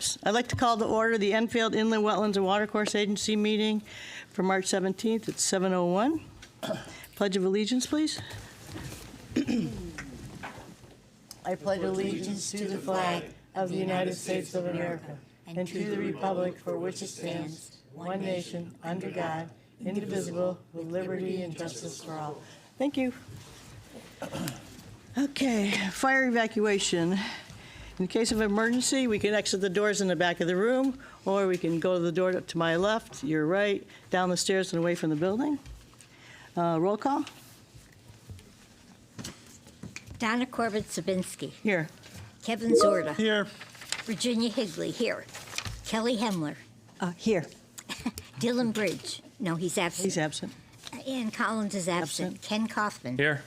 Oops. I'd like to call to order the Enfield Inland Wetlands and Watercourse Agency meeting for March 17th at 7:01. Pledge of allegiance, please. I pledge allegiance to the flag of the United States of America and to the republic for which it stands, one nation, under God, indivisible, with liberty and justice for all. Thank you. Okay, fire evacuation. In case of emergency, we can exit the doors in the back of the room, or we can go to the door to my left, your right, down the stairs and away from the building. Roll call. Donna Corbett-Sabinski. Here. Kevin Zorda. Here. Virginia Higley, here. Kelly Hemler. Here. Dylan Bridge. No, he's absent. He's absent. Ann Collins is absent. Ken Kaufman. Here.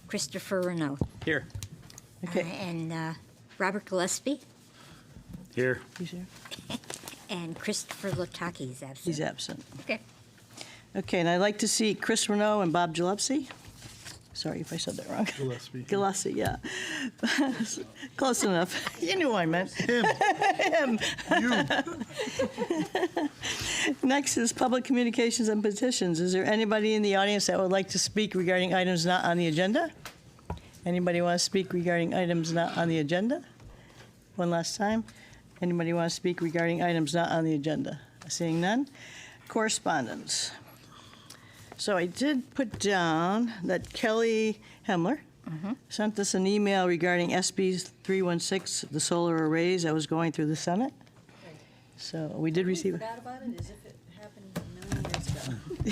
Christopher Renaud. Here. Okay. And Robert Gillespie. Here. He's here. And Christopher Lotaki is absent. He's absent. Okay. Okay, and I'd like to see Chris Renaud and Bob Gillespie. Sorry if I said that wrong. Gillespie. Gillespie, yeah. Close enough. You knew what I meant. Him. You. Next is public communications and petitions. Is there anybody in the audience that would like to speak regarding items not on the agenda? Anybody want to speak regarding items not on the agenda? One last time. Anybody want to speak regarding items not on the agenda? Seeing none. Correspondence. So I did put down that Kelly Hemler sent us an email regarding SB 316, the solar arrays that was going through the Senate. So we did receive it. Forgot about it as if it happened a million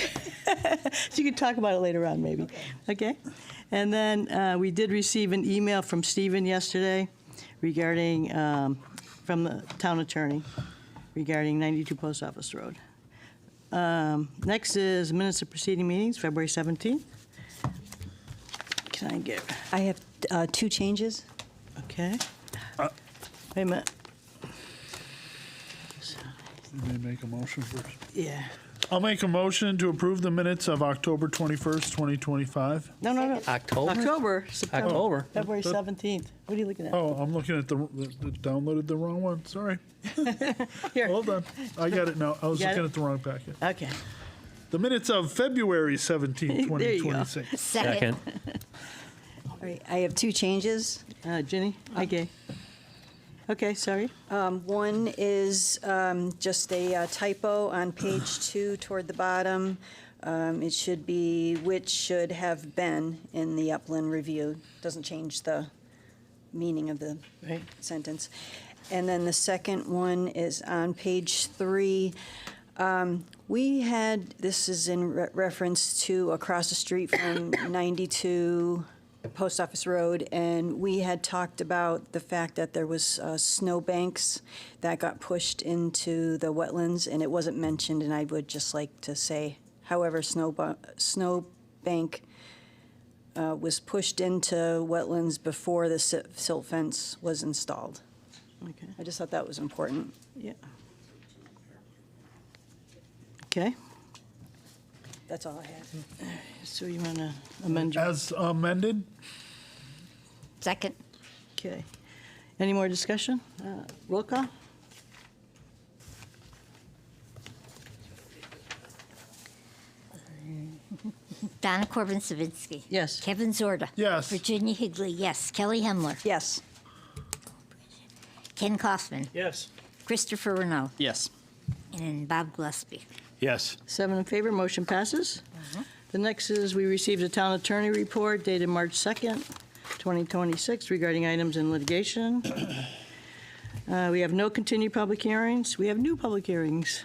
years ago. So you can talk about it later on, maybe. Okay. And then we did receive an email from Stephen yesterday regarding, from the town attorney, regarding 92 Post Office Road. Next is minutes of preceding meetings, February 17th. Can I get, I have two changes. okay. Wait a minute. Let me make a motion first. Yeah. I'll make a motion to approve the minutes of October 21st, 2025. No. October? October, September. October. February 17th. What are you looking at? Oh, I'm looking at the downloaded the wrong one. Sorry. Here. Hold on. I got it now. I was Got looking it? at the wrong packet. Okay. The minutes of February 17th, There you go. 2026. Second. All right, I have two changes. Ginny? Okay. Okay, sorry. One is just a typo on page 2 toward the bottom. It should be which should have been in the upland review. Doesn't change the meaning of the Right. sentence. And then the second one is on page 3. We had, this is in reference to across the street from 92 Post Office Road, and we had talked about the fact that there was snow banks that got pushed into the wetlands, and it wasn't mentioned, and I would just like to say, however, snow bank was pushed into wetlands before the silt fence was installed. Okay. I just thought that was important. Yeah. Okay. That's all I had. So you want to amend your... As amended? Second. Okay. Any more discussion? Roll call? Donna Corbett-Sabinski. Yes. Kevin Zorda. Yes. Virginia Higley, yes. Kelly Hemler. Yes. Ken Kaufman. Yes. Christopher Renaud. Yes. And Bob Gillespie. Yes. 7 in favor, motion passes. The next is we received a town attorney report dated March 2nd, 2026 regarding items in litigation. We have no continued public hearings. We have new public hearings.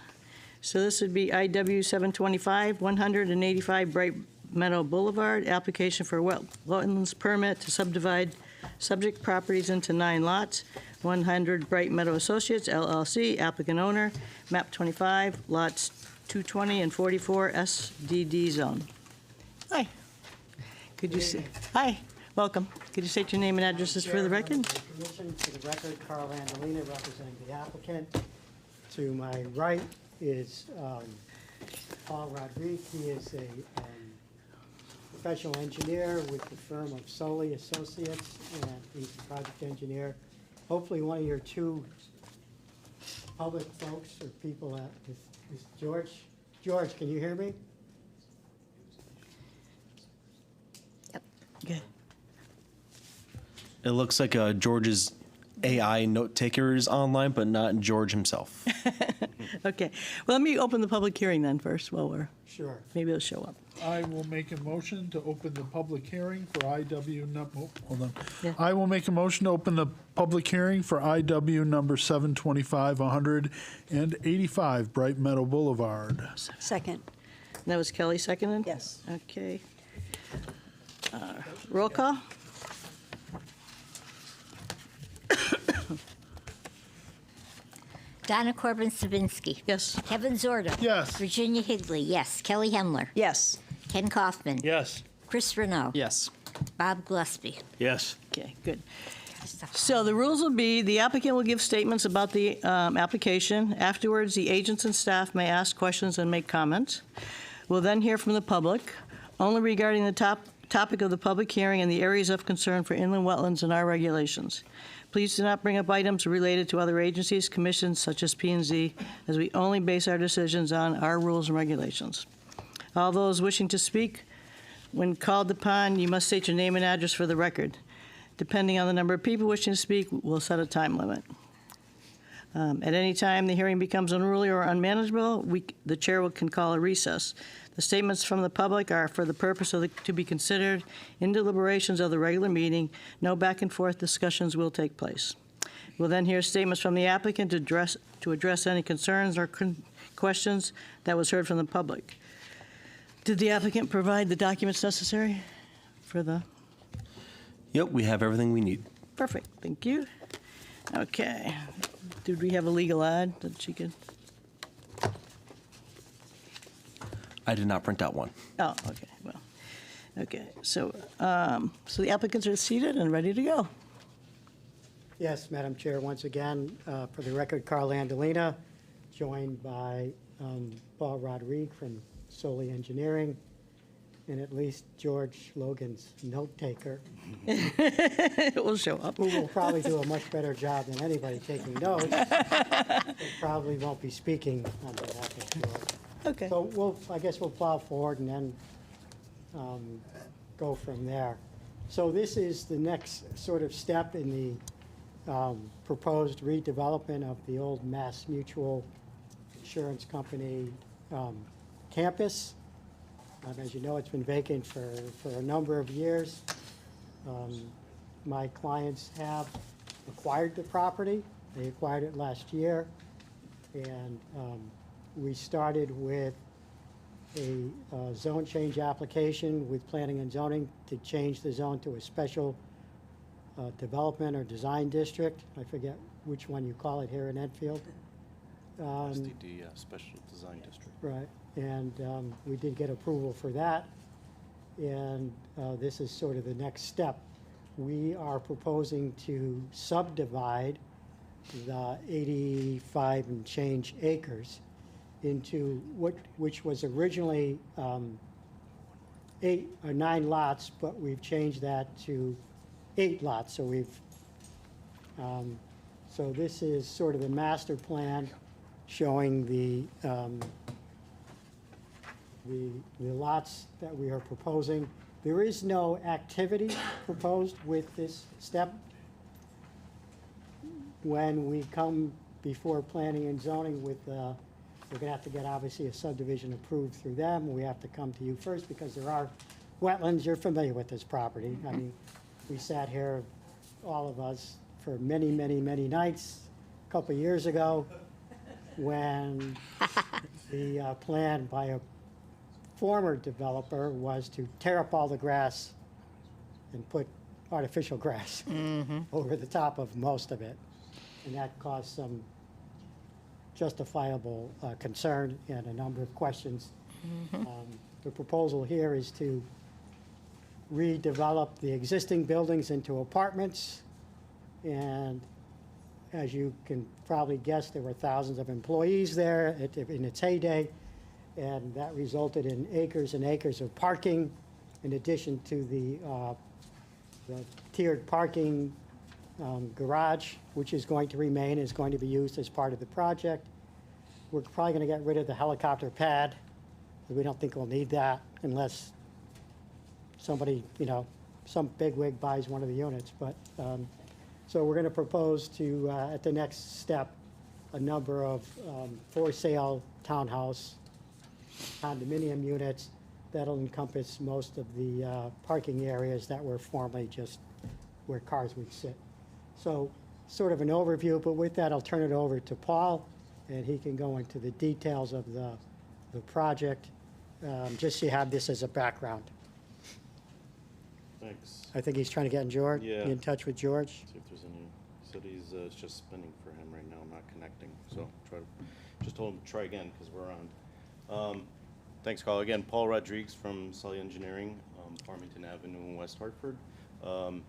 So this would be IW 725, 185 Bright Meadow Boulevard, application for wetlands permit to subdivide subject properties into 9 lots. 100 Bright Meadow Associates LLC, applicant owner, map 25, lots 220 and 44, SDD zone. Hi. Could you say, hi, welcome. Could you state your name and addresses for the record? Commission, for the record, Carl Andolina representing the applicant. To my right is Paul Rodriguez. He is a professional engineer with the firm of Soley Associates, and he's a project engineer. Hopefully one of your two public folks or people at, is George, can you hear me? Okay. It looks like George's AI note taker is online, but not George himself. Okay. Well, let me open the public hearing then first while we're, Sure. maybe it'll show up. I will make a motion to open the public hearing for hold on. Yeah. I will make a motion to open the public hearing for IW number 725, 185 Bright Meadow Boulevard. Second. That was Kelly seconded? Yes. Okay. Roll call? Donna Corbin Sabinsky. Yes. Kevin Zorda. Yes. Virginia Higley, yes. Kelly Hemler. Yes. Ken Kaufman. Yes. Chris Renault. Yes. Bob Gillespie. Yes. Okay, good. So the rules will be, the applicant will give statements about the application. Afterwards, the agents and staff may ask questions and make comments. We'll then hear from the public, only regarding the topic of the public hearing and the areas of concern for inland wetlands and our regulations. Please do not bring up items related to other agencies, commissions, such as P&Z, as we only base our decisions on our rules and regulations. All those wishing to speak, when called upon, you must state your name and address for the record. Depending on the number of people wishing to speak, we'll set a time limit. At any time the hearing becomes unruly or unmanageable, the chair can call a recess. The statements from the public are for the purpose of to be considered in deliberations of the regular meeting. No back and forth discussions will take place. We'll then hear statements from the applicant to address any concerns or questions that was heard from the public. Did the applicant provide the documents necessary for the? Yep, we have everything we need. Perfect, thank you. Okay, did we have a legal ad that she could? I did not print out one. Oh, okay, well, okay, so the applicants are seated and ready to go. Yes, Madam Chair, once again, for the record, Carl Andolina, joined by Paul Rodrigue from Soli Engineering, and at least George Logan's note taker, It will show up. who will probably do a much better job than anybody taking notes. But probably won't be speaking on behalf of George. Okay, So I guess we'll plow forward and then go from there. So this is the next sort of step in the proposed redevelopment of the old Mass Mutual Insurance Company campus. As you know, it's been vacant for a number of years. My clients have acquired the property. They acquired it last year. And we started with a zone change application with planning and zoning to change the zone to a special development or design district. I forget which one you call it here in Enfield. SDD, Special Design District. Right, and we did get approval for that. And this is sort of the next step. We are proposing to subdivide the 85 and change acres into which was originally 8 or 9 lots, but we've changed that to 8 lots. So so this is sort of the master plan showing the lots that we are proposing. There is no activity proposed with this step. When we come before planning and zoning with, we're gonna have to get obviously a subdivision approved through them. We have to come to you first because there are wetlands. You're familiar with this property. I mean, we sat here, all of us, for many, many, many nights a couple of years ago when the plan by a former developer was to tear up all the grass and put artificial grass over the top of most of it. And that caused some justifiable concern and a number of questions. The proposal here is to redevelop the existing buildings into apartments. And as you can probably guess, there were thousands of employees there in its heyday. And that resulted in acres and acres of parking, in addition to the tiered parking garage, which is going to remain, is going to be used as part of the project. We're probably going to get rid of the helicopter pad, because we don't think we'll need that unless somebody, some bigwig buys one of the units. But, so we're going to propose to, at the next step, a number of for-sale townhouse condominium units that'll encompass most of the parking areas that were formerly just where cars would sit. So sort of an overview, but with that, I'll turn it over to Paul, and he can go into the details of the project, just so you have this as a background. Thanks. I think he's trying to get Yeah. in touch with George. See if there's any, he said he's, it's just spinning for him right now, not connecting, so just told him to try again, because we're on. Thanks, Carl. Again, Paul Rodriguez from Sully Engineering, Farmington Avenue in West Hartford.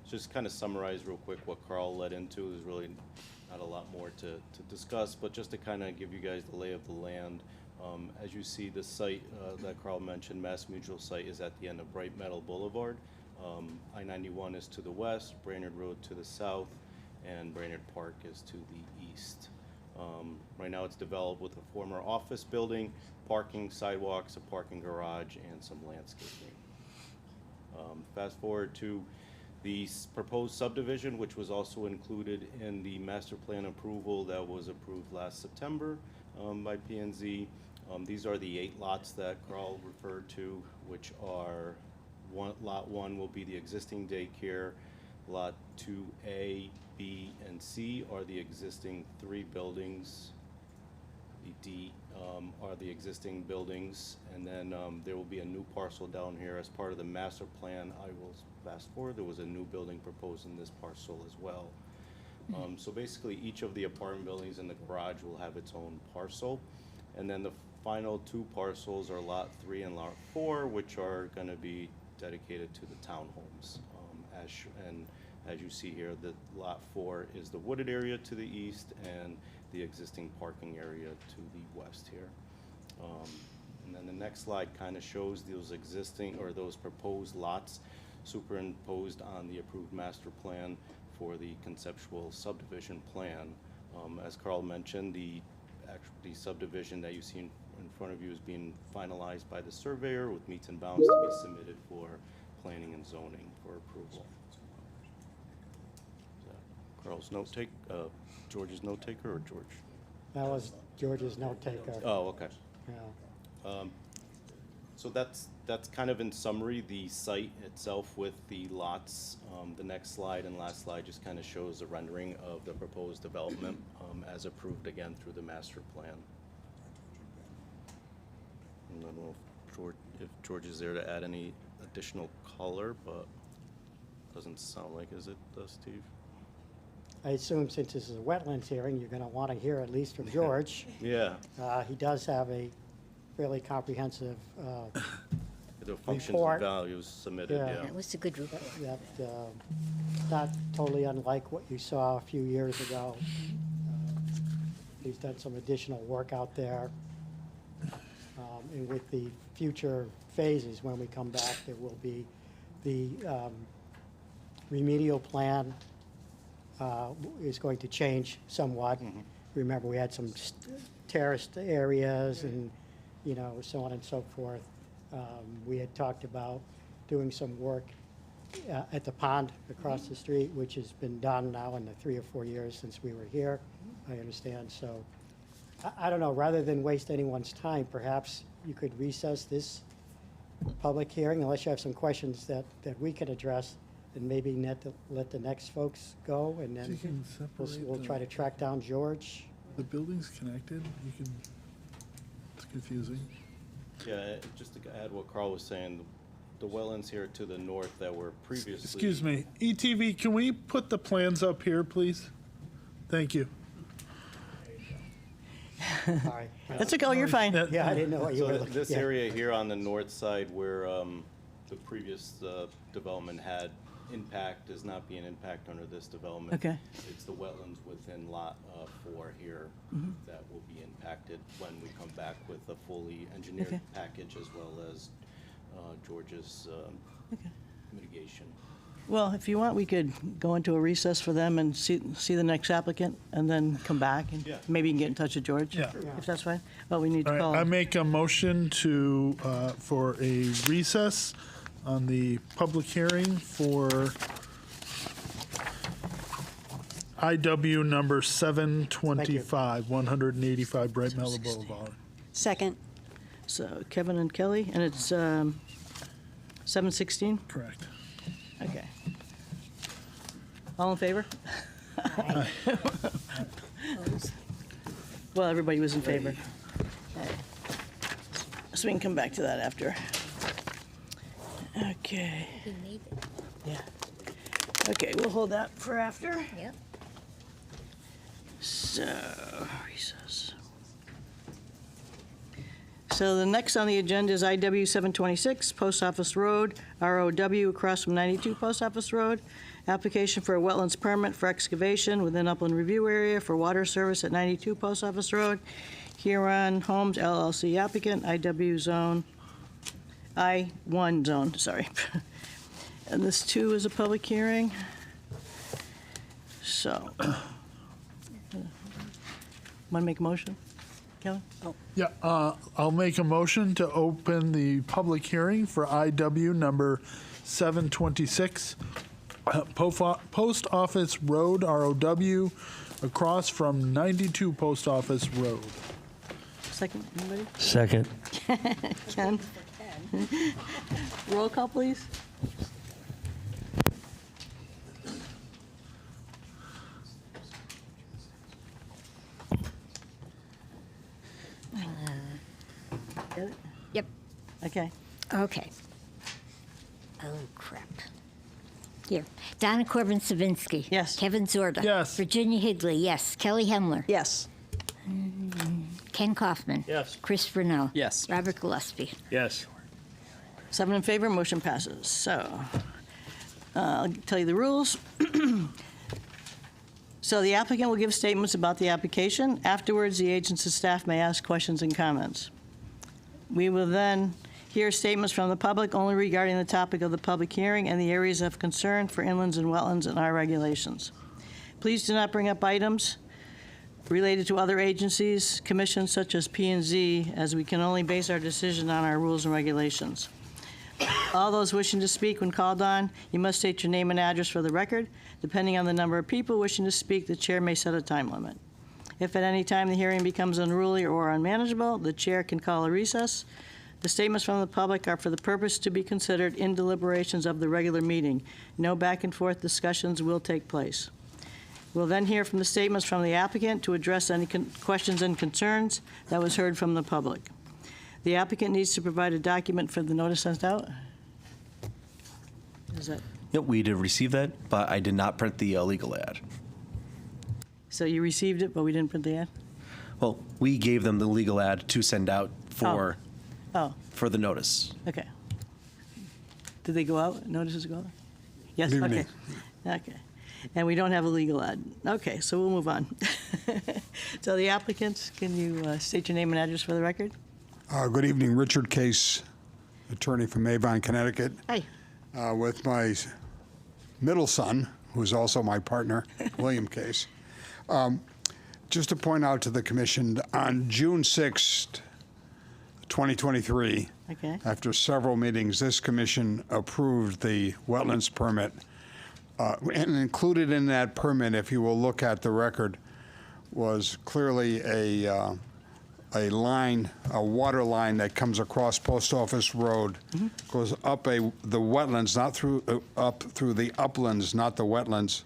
Just kind of summarize real quick what Carl led into. There's really not a lot more to discuss, but just to kind of give you guys the lay of the land. As you see, the site that Carl mentioned, Mass Mutual site, is at the end of Bright Meadow Boulevard. I-91 is to the west, Brainerd Road to the south, and Brainerd Park is to the east. Right now it's developed with a former office building, parking, sidewalks, a parking garage, and some landscaping. Fast forward to the proposed subdivision, which was also included in the master plan approval that was approved last September by P&Z. These are the 8 lots that Carl referred to, which are lot 1 will be the existing daycare. Lot 2A, B, and C are the existing 3 buildings. The D are the existing buildings, and then there will be a new parcel down here as part of the master plan. I will fast forward. There was a new building proposed in this parcel as well. So basically, each of the apartment buildings and the garage will have its own parcel, and then the final 2 parcels are lot 3 and lot 4, which are going to be dedicated to the townhomes. As you see here, the lot 4 is the wooded area to the east and the existing parking area to the west here. And then the next slide kind of shows those existing or those proposed lots superimposed on the approved master plan for the conceptual subdivision plan. As Carl mentioned, the subdivision that you see in front of you is being finalized by the surveyor with meets and bounds to be submitted for planning and zoning for approval. Carl's note take, George's note taker, or George? That was George's note taker. Oh, okay. Yeah. So that's kind of in summary the site itself with the lots. The next slide and last slide just kind of shows a rendering of the proposed development as approved again through the master plan. I don't know if George is there to add any additional color, but doesn't sound like, is it, Steve? I assume since this is a wetlands hearing, you're going to want to hear at least from George. Yeah, He does have a fairly comprehensive the functions Report. and values submitted, Yeah. yeah. That was a good report. that, not totally unlike what you saw a few years ago. He's done some additional work out there. And with the future phases, when we come back, there will be the remedial plan is going to change somewhat. Remember, we had some terraced areas and, so on and so forth. We had talked about doing some work at the pond across the street, which has been done now in the 3 or 4 years since we were here, I understand. So I don't know, rather than waste anyone's time, perhaps you could recess this public hearing unless you have some questions that we can address, and maybe let the next folks go, and You then can separate we'll try to track down George. the buildings connected. You can. It's confusing. Yeah, just to add what Carl was saying, the wetlands here to the north that were previously. Excuse me, ETV. Can we put the plans up here, please? Thank you. Sorry. That's okay, oh, you're fine. Yeah, I didn't know what you So were looking. this yeah. area here on the north side where the previous development had impact is not being impacted under this development. Okay. It's the wetlands within lot 4 here that will be impacted when we come back with a fully engineered Okay. package as well as George's Okay. mitigation. Well, if you want, we could go into a recess for them and see the next applicant, and then come back, and maybe you can get in touch with George. Yeah. If that's fine. Well, we need All to right, call I him. make a motion to, for a recess on the public hearing for IW number 725, 185 Bright Meadow Boulevard. Second. So Kevin and Kelly, and it's 7:16? Correct. Okay. All in favor? Well, everybody was in favor. Okay. So we can come back to that after. Okay, He made it. yeah. Okay, we'll hold that for after. Yep. So, recess. So the next on the agenda is IW 726, Post Office Road, ROW, across from 92 Post Office Road. Application for a wetlands permit for excavation within upland review area for water service at 92 Post Office Road. Huron Homes LLC applicant, IW zone, I-1 zone, sorry. And this too is a public hearing. So, want to make a motion, Kelly? Yeah, I'll make a motion to open the public hearing for IW number 726, Post Office Road, ROW, across from 92 Post Office Road. Second, anybody? Second. Ken? Roll call, please. Get it? Yep. Okay. Okay. Oh, crap. Here. Donna Corbin Savinsky. Yes. Kevin Zorda. Yes. Virginia Higley, yes. Kelly Hemler. Yes. Ken Kaufman. Yes. Chris Brunel. Yes. Robert Gillespie. Yes. 7 in favor, motion passes. So, I'll tell you the rules. So the applicant will give statements about the application. Afterwards, the agency staff may ask questions and comments. We will then hear statements from the public only regarding the topic of the public hearing and the areas of concern for inlands and wetlands and our regulations. Please do not bring up items related to other agencies, commissions such as P&Z, as we can only base our decision on our rules and regulations. All those wishing to speak when called on, you must state your name and address for the record. Depending on the number of people wishing to speak, the chair may set a time limit. If at any time the hearing becomes unruly or unmanageable, the chair can call a recess. The statements from the public are for the purpose to be considered in deliberations of the regular meeting. No back and forth discussions will take place. We'll then hear from the statements from the applicant to address any questions and concerns that was heard from the public. The applicant needs to provide a document for the notice sent out. Is that, Yep, we did receive that, but I did not print the legal ad. so you received it, but we didn't print the ad? Well, we gave them the legal ad to send out for Oh, the notice. okay. Did they go out? Notices go out? Yes, okay. Okay. And we don't have a legal ad. Okay, so we'll move on. So the applicants, can you state your name and address for the record? Good evening, Richard Case, attorney from Avon, Connecticut, Hi. with my middle son, who's also my partner, William Case. Just to point out to the commission, on June 6th, 2023, Okay. after several meetings, this commission approved the wetlands permit. And included in that permit, if you will look at the record, was clearly a line, a water line that comes across Post Office Road, goes up the wetlands, not through, up through the uplands, not the wetlands,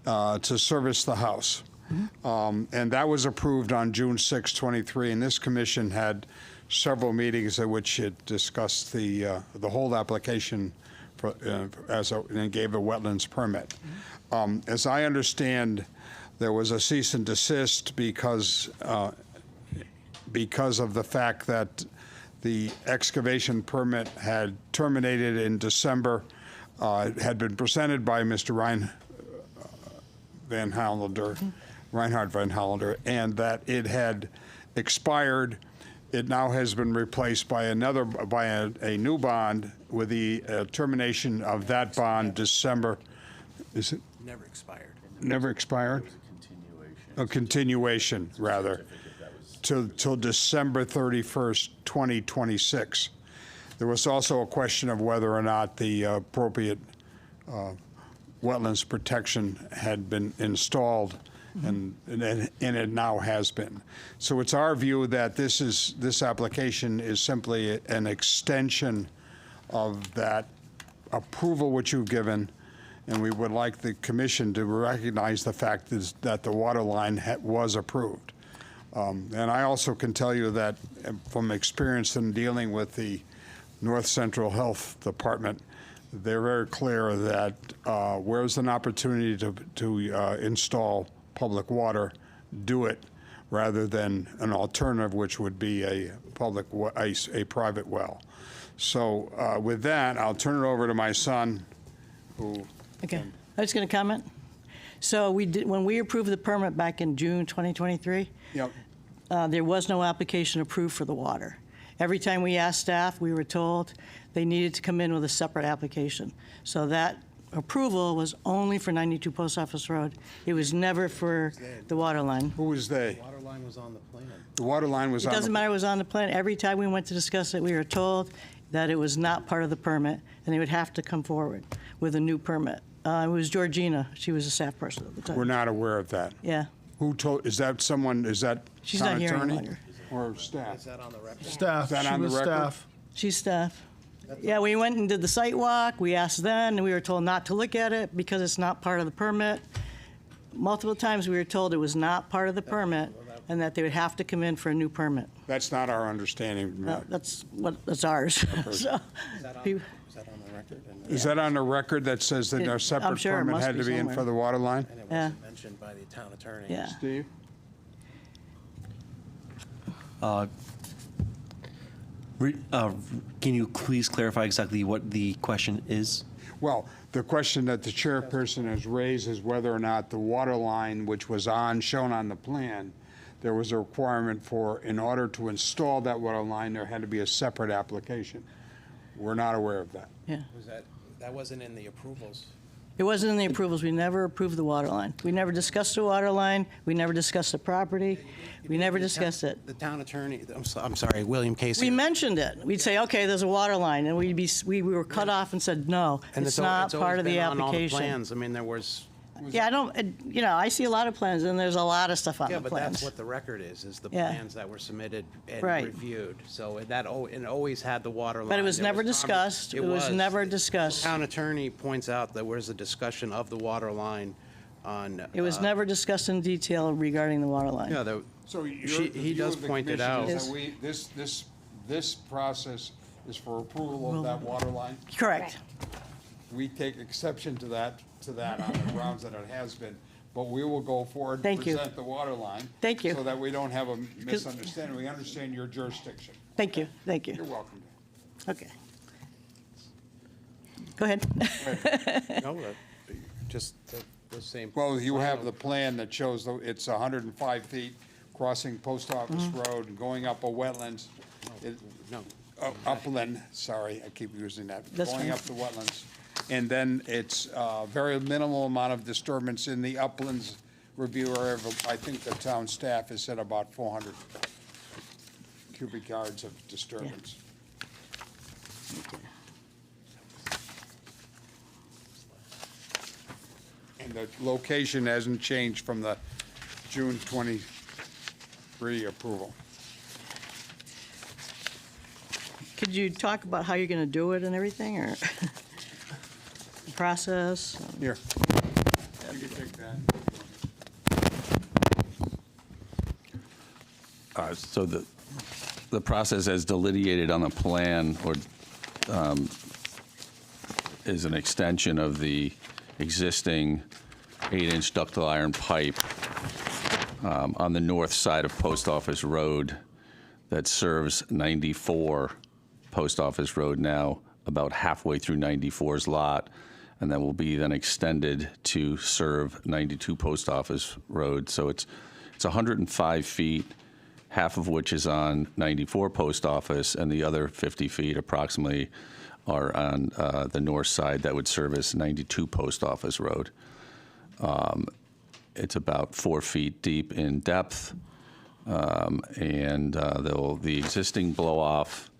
to service the house. And that was approved on June 6, 23, and this commission had several meetings at which it discussed the whole application for, and gave a wetlands permit. As I understand, there was a cease and desist because of the fact that the excavation permit had terminated in December. It had been presented by Mr. Reinhard Van Hollander, and that it had expired It now has been replaced by a new bond with the termination of that bond December, is it? Never expired. Never expired? A continuation, rather, till December 31st, 2026. There was also a question of whether or not the appropriate wetlands protection had been installed, and it now has been. So it's our view that this application is simply an extension of that approval which you've given, and we would like the commission to recognize the fact that the water line was approved. And I also can tell you that from experience in dealing with the North Central Health Department, they're very clear that where there's an opportunity to install public water, do it, rather than an alternative, which would be a private well. So with that, I'll turn it over to my son, who. Okay, I was going to comment. So when we approved the permit back in June 2023, Yep. There was no application approved for the water. Every time we asked staff, we were told they needed to come in with a separate application. So that approval was only for 92 Post Office Road. It was never for the water line. Who was they? Water line was on the plan. The water line was It on. doesn't matter, it was on the plan. Every time we went to discuss it, we were told that it was not part of the permit, and they would have to come forward with a new permit. It was Georgina. She was a staff person at the time. We're not aware of that. Yeah. Who told, is that She's town not here any attorney? longer. Or staff? Is that on the record? Staff, Is that she on the was record? staff. She's staff. Yeah, we went and did the site walk. We asked then, and we were told not to look at it because it's not part of the permit. Multiple times we were told it was not part of the permit and that they would have to come in for a new permit. That's not our understanding. That's ours. So, Is that on the record? And Is that on the record that says that our I'm separate sure it permit must had be to be in somewhere. for the water line? it Yeah. wasn't mentioned by the town attorney. yeah. Steve? Can you please clarify exactly what the question is? Well, the question that the chairperson has raised is whether or not the water line, which was shown on the plan, there was a requirement for, in order to install that water line, there had to be a separate application. We're not aware of that. Yeah. Was that wasn't in the approvals? It wasn't in the approvals. We never approved the water line. We never discussed the water line. We never discussed the property. We never discussed it. The town attorney, I'm sorry, William Casey. We mentioned it. We'd say, okay, there's a water line, and we were cut off and said, no, it's not part of the always been on all the application. plans. I mean, there was, Yeah, I don't, I see a lot of plans, and there's a lot of stuff on yeah, the but plans. that's what the record is the Yeah. plans that were submitted and Right. reviewed. So it always had the water line. But it was There never conver- discussed. It was never discussed. The town attorney points out there was a discussion of the water line on. It was never discussed in detail regarding the water line. Yeah, So the the he view does of the point it commission out. is that this process is for approval of that water line? Correct. We take exception to that on the grounds that it has been, but we will go forward and Thank you. present the water line. Thank you. So that we don't have a misunderstanding. We understand your jurisdiction. Thank you, thank You're you. welcome. Okay. Go ahead. No, just the same. Well, you have the plan that shows it's 105 feet crossing Post Office Road and going up a wetlands. No. Upland, sorry, I keep using that. That's Going fine. up the wetlands. And then it's very minimal amount of disturbance in the uplands review area of, I think the town staff has said about 400 cubic yards of disturbance. And the location hasn't changed from the June 23 approval. Could you talk about how you're going to do it and everything, or the process? Here. You can take that. So the process as delineated on the plan is an extension of the existing 8-inch ductile iron pipe on the north side of Post Office Road that serves 94 Post Office Road now, about halfway through 94's lot, and that will be then extended to serve 92 Post Office Road. So it's 105 feet, half of which is on 94 Post Office, and the other 50 feet approximately are on the north side that would service 92 Post Office Road. It's about 4 feet deep in depth, and the existing blow-off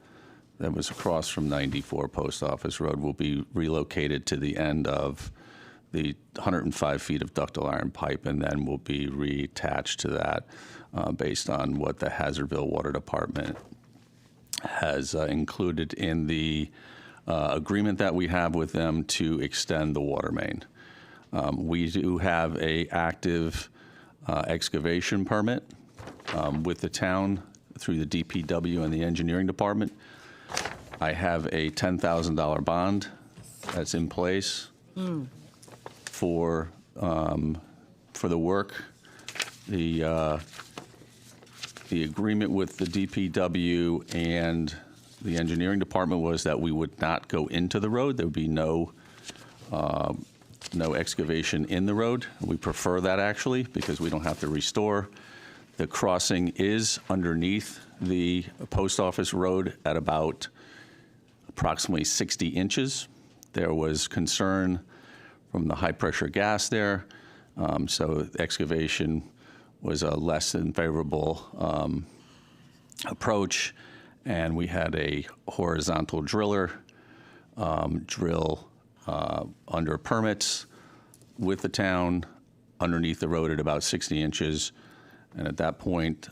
that was across from 94 Post Office Road will be relocated to the end of the 105 feet of ductile iron pipe, and then will be reattached to that based on what the Hazardville Water Department has included in the agreement that we have with them to extend the water main. We do have a active excavation permit with the town through the DPW and the engineering department. I have a $10,000 bond that's in place for the work. The agreement with the DPW and the engineering department was that we would not go into the road. There would be no excavation in the road. We prefer that, actually, because we don't have to restore. The crossing is underneath the Post Office Road at about approximately 60 inches. There was concern from the high-pressure gas there, so excavation was a less than favorable approach, and we had a horizontal driller drill under permits with the town underneath the road at about 60 inches. And at that point,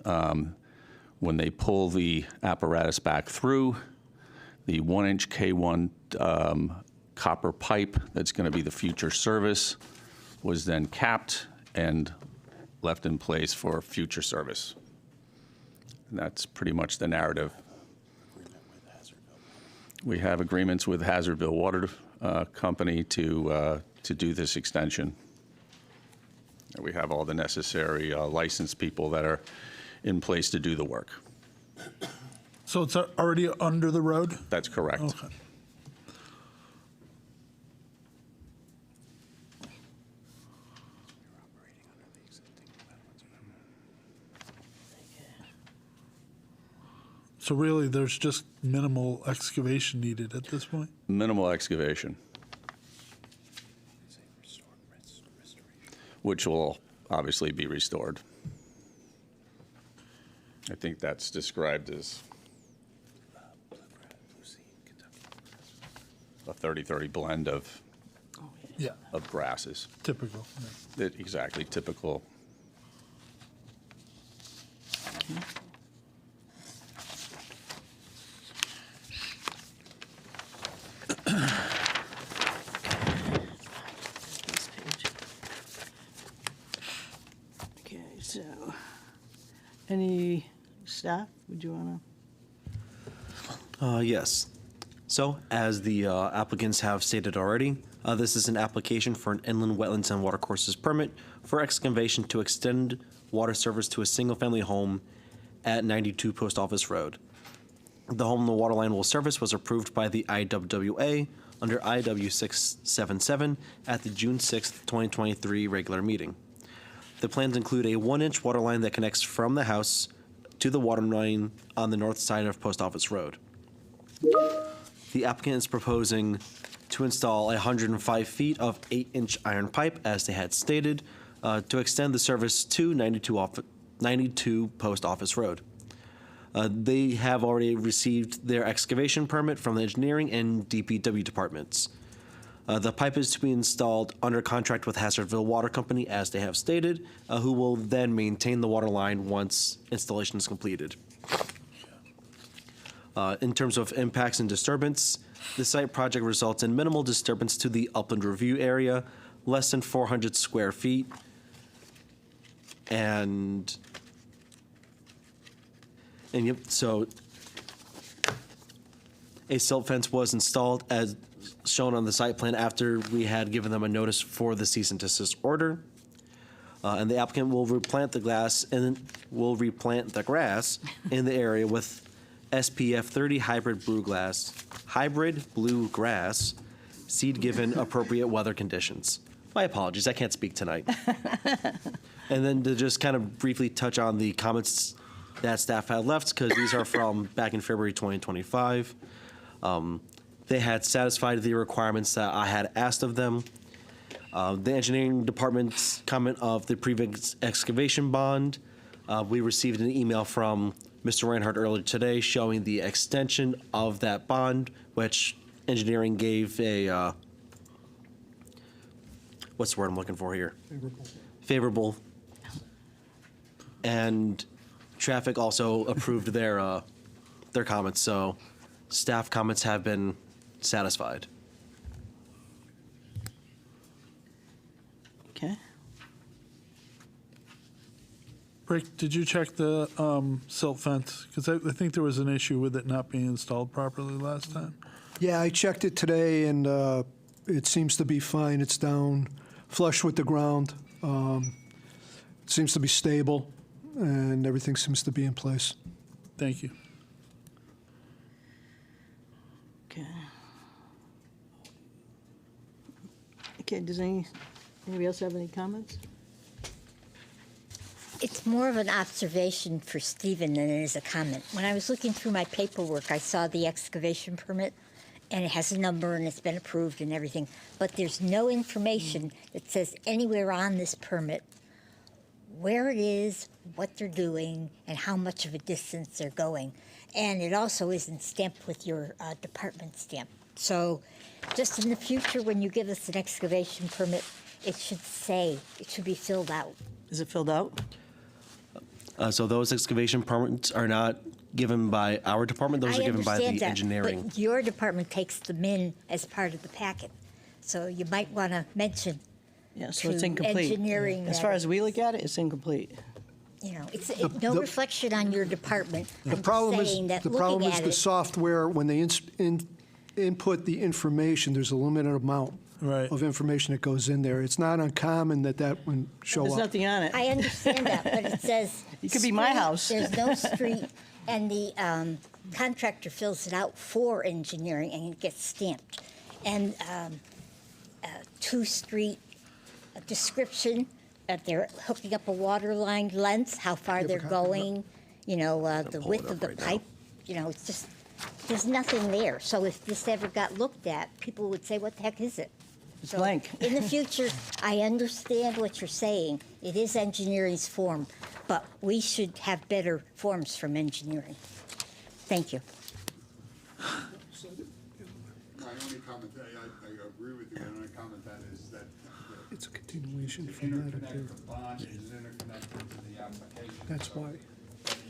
when they pull the apparatus back through, the 1-inch K1 copper pipe that's going to be the future service was then capped and left in place for future service. And that's pretty much the narrative. We have agreements with Hazardville Water Company to do this extension. We have all the necessary licensed people that are in place to do the work. So it's already under the road? That's correct. Okay. So really, there's just minimal excavation needed at this point? Minimal excavation, which will obviously be restored. I think that's described as a 30-30 blend of Yeah, grasses. typical. Yeah. Exactly, typical. This page. Okay, so, any staff, would you want to? Yes. So, as the applicants have stated already, this is an application for an inland wetlands and watercourses permit for excavation to extend water service to a single-family home at 92 Post Office Road. The home the water line will service was approved by the IWWA under IW 677 at the June 6, 2023 regular meeting. The plans include a 1-inch water line that connects from the house to the water line on the north side of Post Office Road. The applicant is proposing to install 105 feet of 8-inch iron pipe, as they had stated, to extend the service to 92 Post Office Road. They have already received their excavation permit from the engineering and DPW departments. The pipe is to be installed under contract with Hazardville Water Company, as they have stated, who will then maintain the water line once installation is completed. In terms of impacts and disturbance, the site project results in minimal disturbance to the upland review area, less than 400 square feet, and yep, so a silt fence was installed as shown on the site plan after we had given them a notice for the cease and desist order. And the applicant will replant the grass in the area with SPF 30 hybrid blue grass seed given appropriate weather conditions. My apologies, I can't speak tonight. And then to just kind of briefly touch on the comments that staff had left because these are from back in February 2025. They had satisfied the requirements that I had asked of them. The engineering department's comment of the previous excavation bond, we received an email from Mr. Reinhardt earlier today showing the extension of that bond, which engineering gave a, what's the word I'm looking for here? Favorable. And traffic also approved their comments, so staff comments have been satisfied. Okay. Rick, did you check the silt fence? Because I think there was an issue with it not being installed properly last time. Yeah, I checked it today, and it seems to be fine. It's down flush with the ground. It seems to be stable, and everything seems to be in place. Thank you. Okay. Okay, does anybody else have any comments? It's more of an observation for Stephen than it is a comment. When I was looking through my paperwork, I saw the excavation permit, and it has a number, and it's been approved and everything, but there's no information that says anywhere on this permit where it is, what they're doing, and how much of a distance they're going. And it also isn't stamped with your department stamp. So just in the future, when you give us an excavation permit, it should say, it should be filled out. Is it filled out? So those excavation permits are not given by our department, those are given by the engineering. But your department takes them in as part of the packet. So you might want to mention Yeah, so it's to incomplete. engineering As that far as we look at it, it's incomplete. You know, it's no reflection on your department. The I'm problem just saying is, that the looking problem is at the it, software, when they input the information, there's a limited amount Right. of information that goes in there. It's not uncommon that would show There's up. nothing on it. I understand that, but it says. It could be my street, house. There's no street, and the contractor fills it out for engineering, and it gets stamped. And two-street description, that they're hooking up a water line length, how far they're going, you know, the width of the pipe. You know, it's just, there's nothing there. So if this ever got looked at, people would say, what the heck is it? It's So blank. In the future, I understand what you're saying. It is engineering's form, but we should have better forms from engineering. Thank you. My only comment, I agree with you, my only comment that is that It's a continuation the from that. up there. interconnected bond is interconnected to the application. That's so why.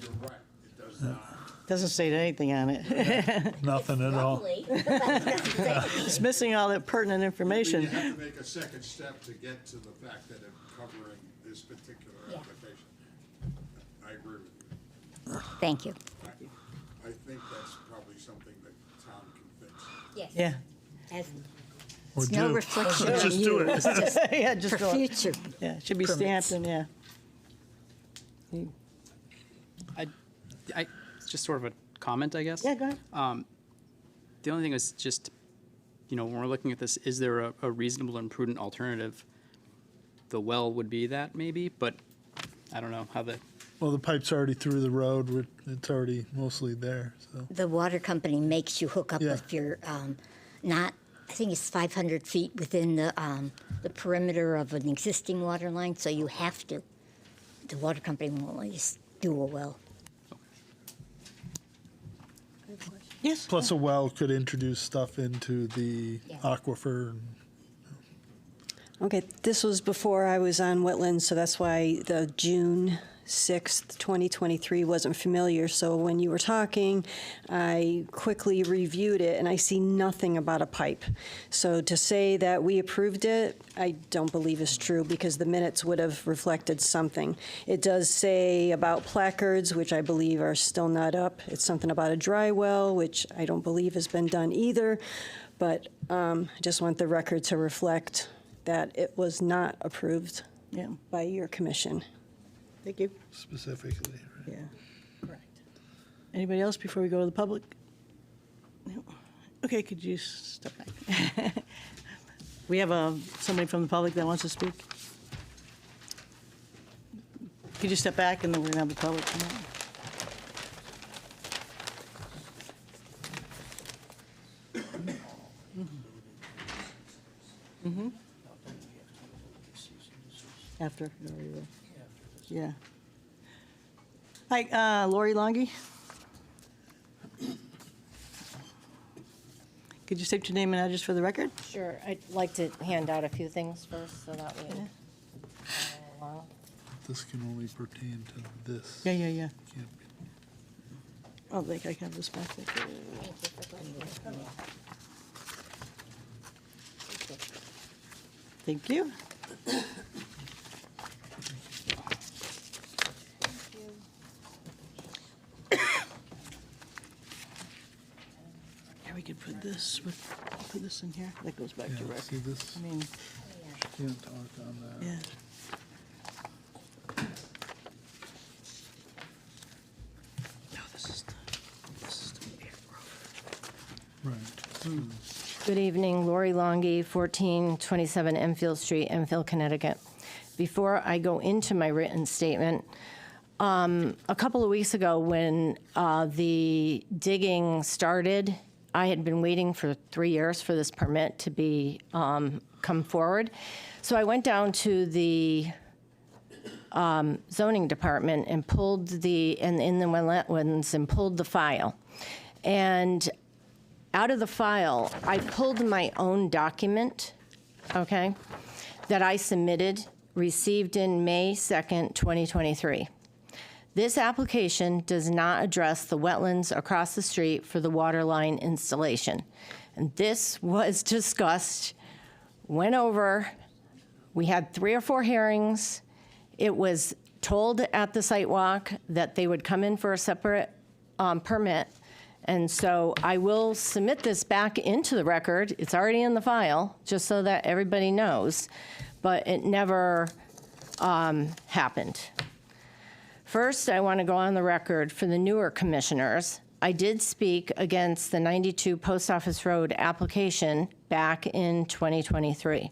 You're right, it does not. Doesn't state anything on it. Nothing at all. Lovely. It's missing all that pertinent You information. have to make a second step to get to the fact that it's covering this particular Yeah. application. I agree with you. Thank you. I think that's probably something that town can fix. Yes. Yeah. As- Or It's no do. reflection Let's on just do you. it. It's just Yeah, just for go. future. Yeah, it should be Permits. stamped and, yeah. I just sort of a comment, I guess. Yeah, go ahead. The only thing is just, you know, when we're looking at this, is there a reasonable and prudent alternative? The well would be that maybe, but I don't know how the, Well, the pipe's already through the road. It's already mostly there, so. The water company makes you hook up Yeah. if you're not, I think it's 500 feet within the perimeter of an existing water line, so you have to. The water company won't let you do a well. Yes. Plus, a well could introduce stuff into the Yeah. aquifer. Okay, this was before I was on wetlands, so that's why the June 6th, 2023 wasn't familiar. So when you were talking, I quickly reviewed it, and I see nothing about a pipe. So to say that we approved it, I don't believe is true, because the minutes would have reflected something. It does say about placards, which I believe are still not up. It's something about a dry well, which I don't believe has been done either. But I just want the record to reflect that it was not approved Yeah, by your commission. thank you. Specifically, right? Yeah, correct. Anybody else before we go to the public? No. Okay, could you step back? We have somebody from the public that wants to speak. Could you step back and then we're going to have the public come on? After. Yeah. Hi, Lori Longy. Could you state your name and address for the record? Sure, I'd like to hand out a few things first, so that we follow along. This can only pertain to this. Yeah. Can't be- Oh, I can have this back. Thank you. Yeah, we could put this in here. That goes back to Yeah, Rick. see this, I mean, can't talk on that. yeah. No, this is the Right. Good evening, Lori Longy, 1427 Enfield Street, Enfield, Connecticut. Before I go into my written statement, a couple of weeks ago when the digging started, I had been waiting for 3 years for this permit to be come forward. So I went down to the zoning department and pulled in the wetlands and pulled the file. And out of the file, I pulled my own document, okay, that I submitted, received in May 2nd, 2023. This application does not address the wetlands across the street for the water line installation. And this was discussed, went over, we had 3 or 4 hearings. It was told at the site walk that they would come in for a separate permit. And so I will submit this back into the record. It's already in the file, just so that everybody knows, but it never happened. First, I want to go on the record for the newer commissioners. I did speak against the 92 Post Office Road application back in 2023.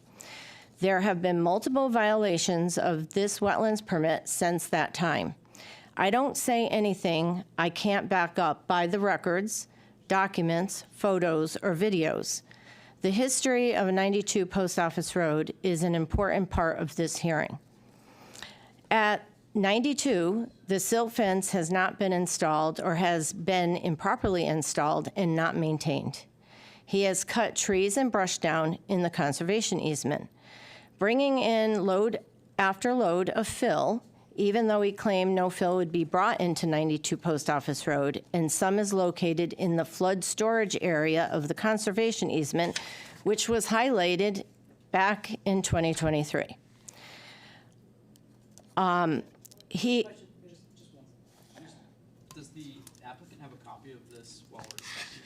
There have been multiple violations of this wetlands permit since that time. I don't say anything I can't back up by the records, documents, photos, or videos. The history of 92 Post Office Road is an important part of this hearing. At 92, the silt fence has not been installed or has been improperly installed and not maintained. He has cut trees and brush down in the conservation easement, bringing in load after load of fill, even though he claimed no fill would be brought into 92 Post Office Road, and some is located in the flood storage area of the conservation easement, which was highlighted back in 2023. Does the applicant have a copy of this while we're discussing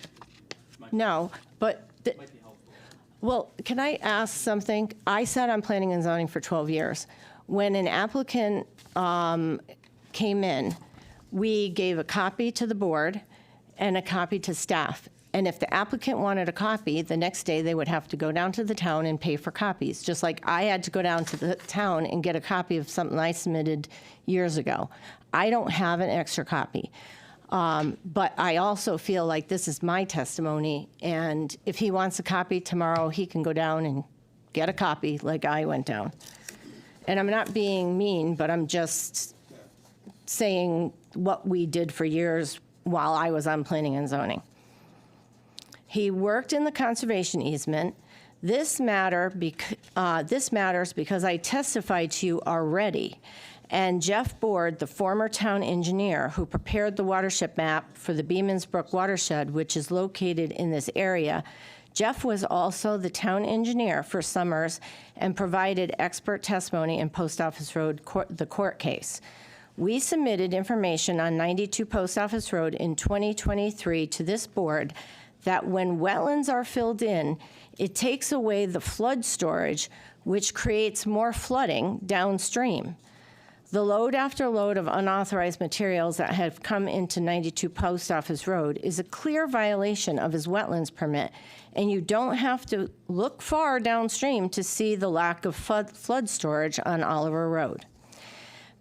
it? No, but, Might be helpful. well, can I ask something? I sat on planning and zoning for 12 years. When an applicant came in, we gave a copy to the board and a copy to staff. And if the applicant wanted a copy, the next day they would have to go down to the town and pay for copies, just like I had to go down to the town and get a copy of something I submitted years ago. I don't have an extra copy. But I also feel like this is my testimony, and if he wants a copy tomorrow, he can go down and get a copy like I went down. And I'm not being mean, but I'm just saying what we did for years while I was on planning and zoning. He worked in the conservation easement. This matters because I testified to you already. And Jeff Board, the former town engineer who prepared the watershed map for the Beemans Brook watershed, which is located in this area, Jeff was also the town engineer for Summers and provided expert testimony in Post Office Road, the court case. We submitted information on 92 Post Office Road in 2023 to this board that when wetlands are filled in, it takes away the flood storage, which creates more flooding downstream. The load after load of unauthorized materials that have come into 92 Post Office Road is a clear violation of his wetlands permit, and you don't have to look far downstream to see the lack of flood storage on Oliver Road.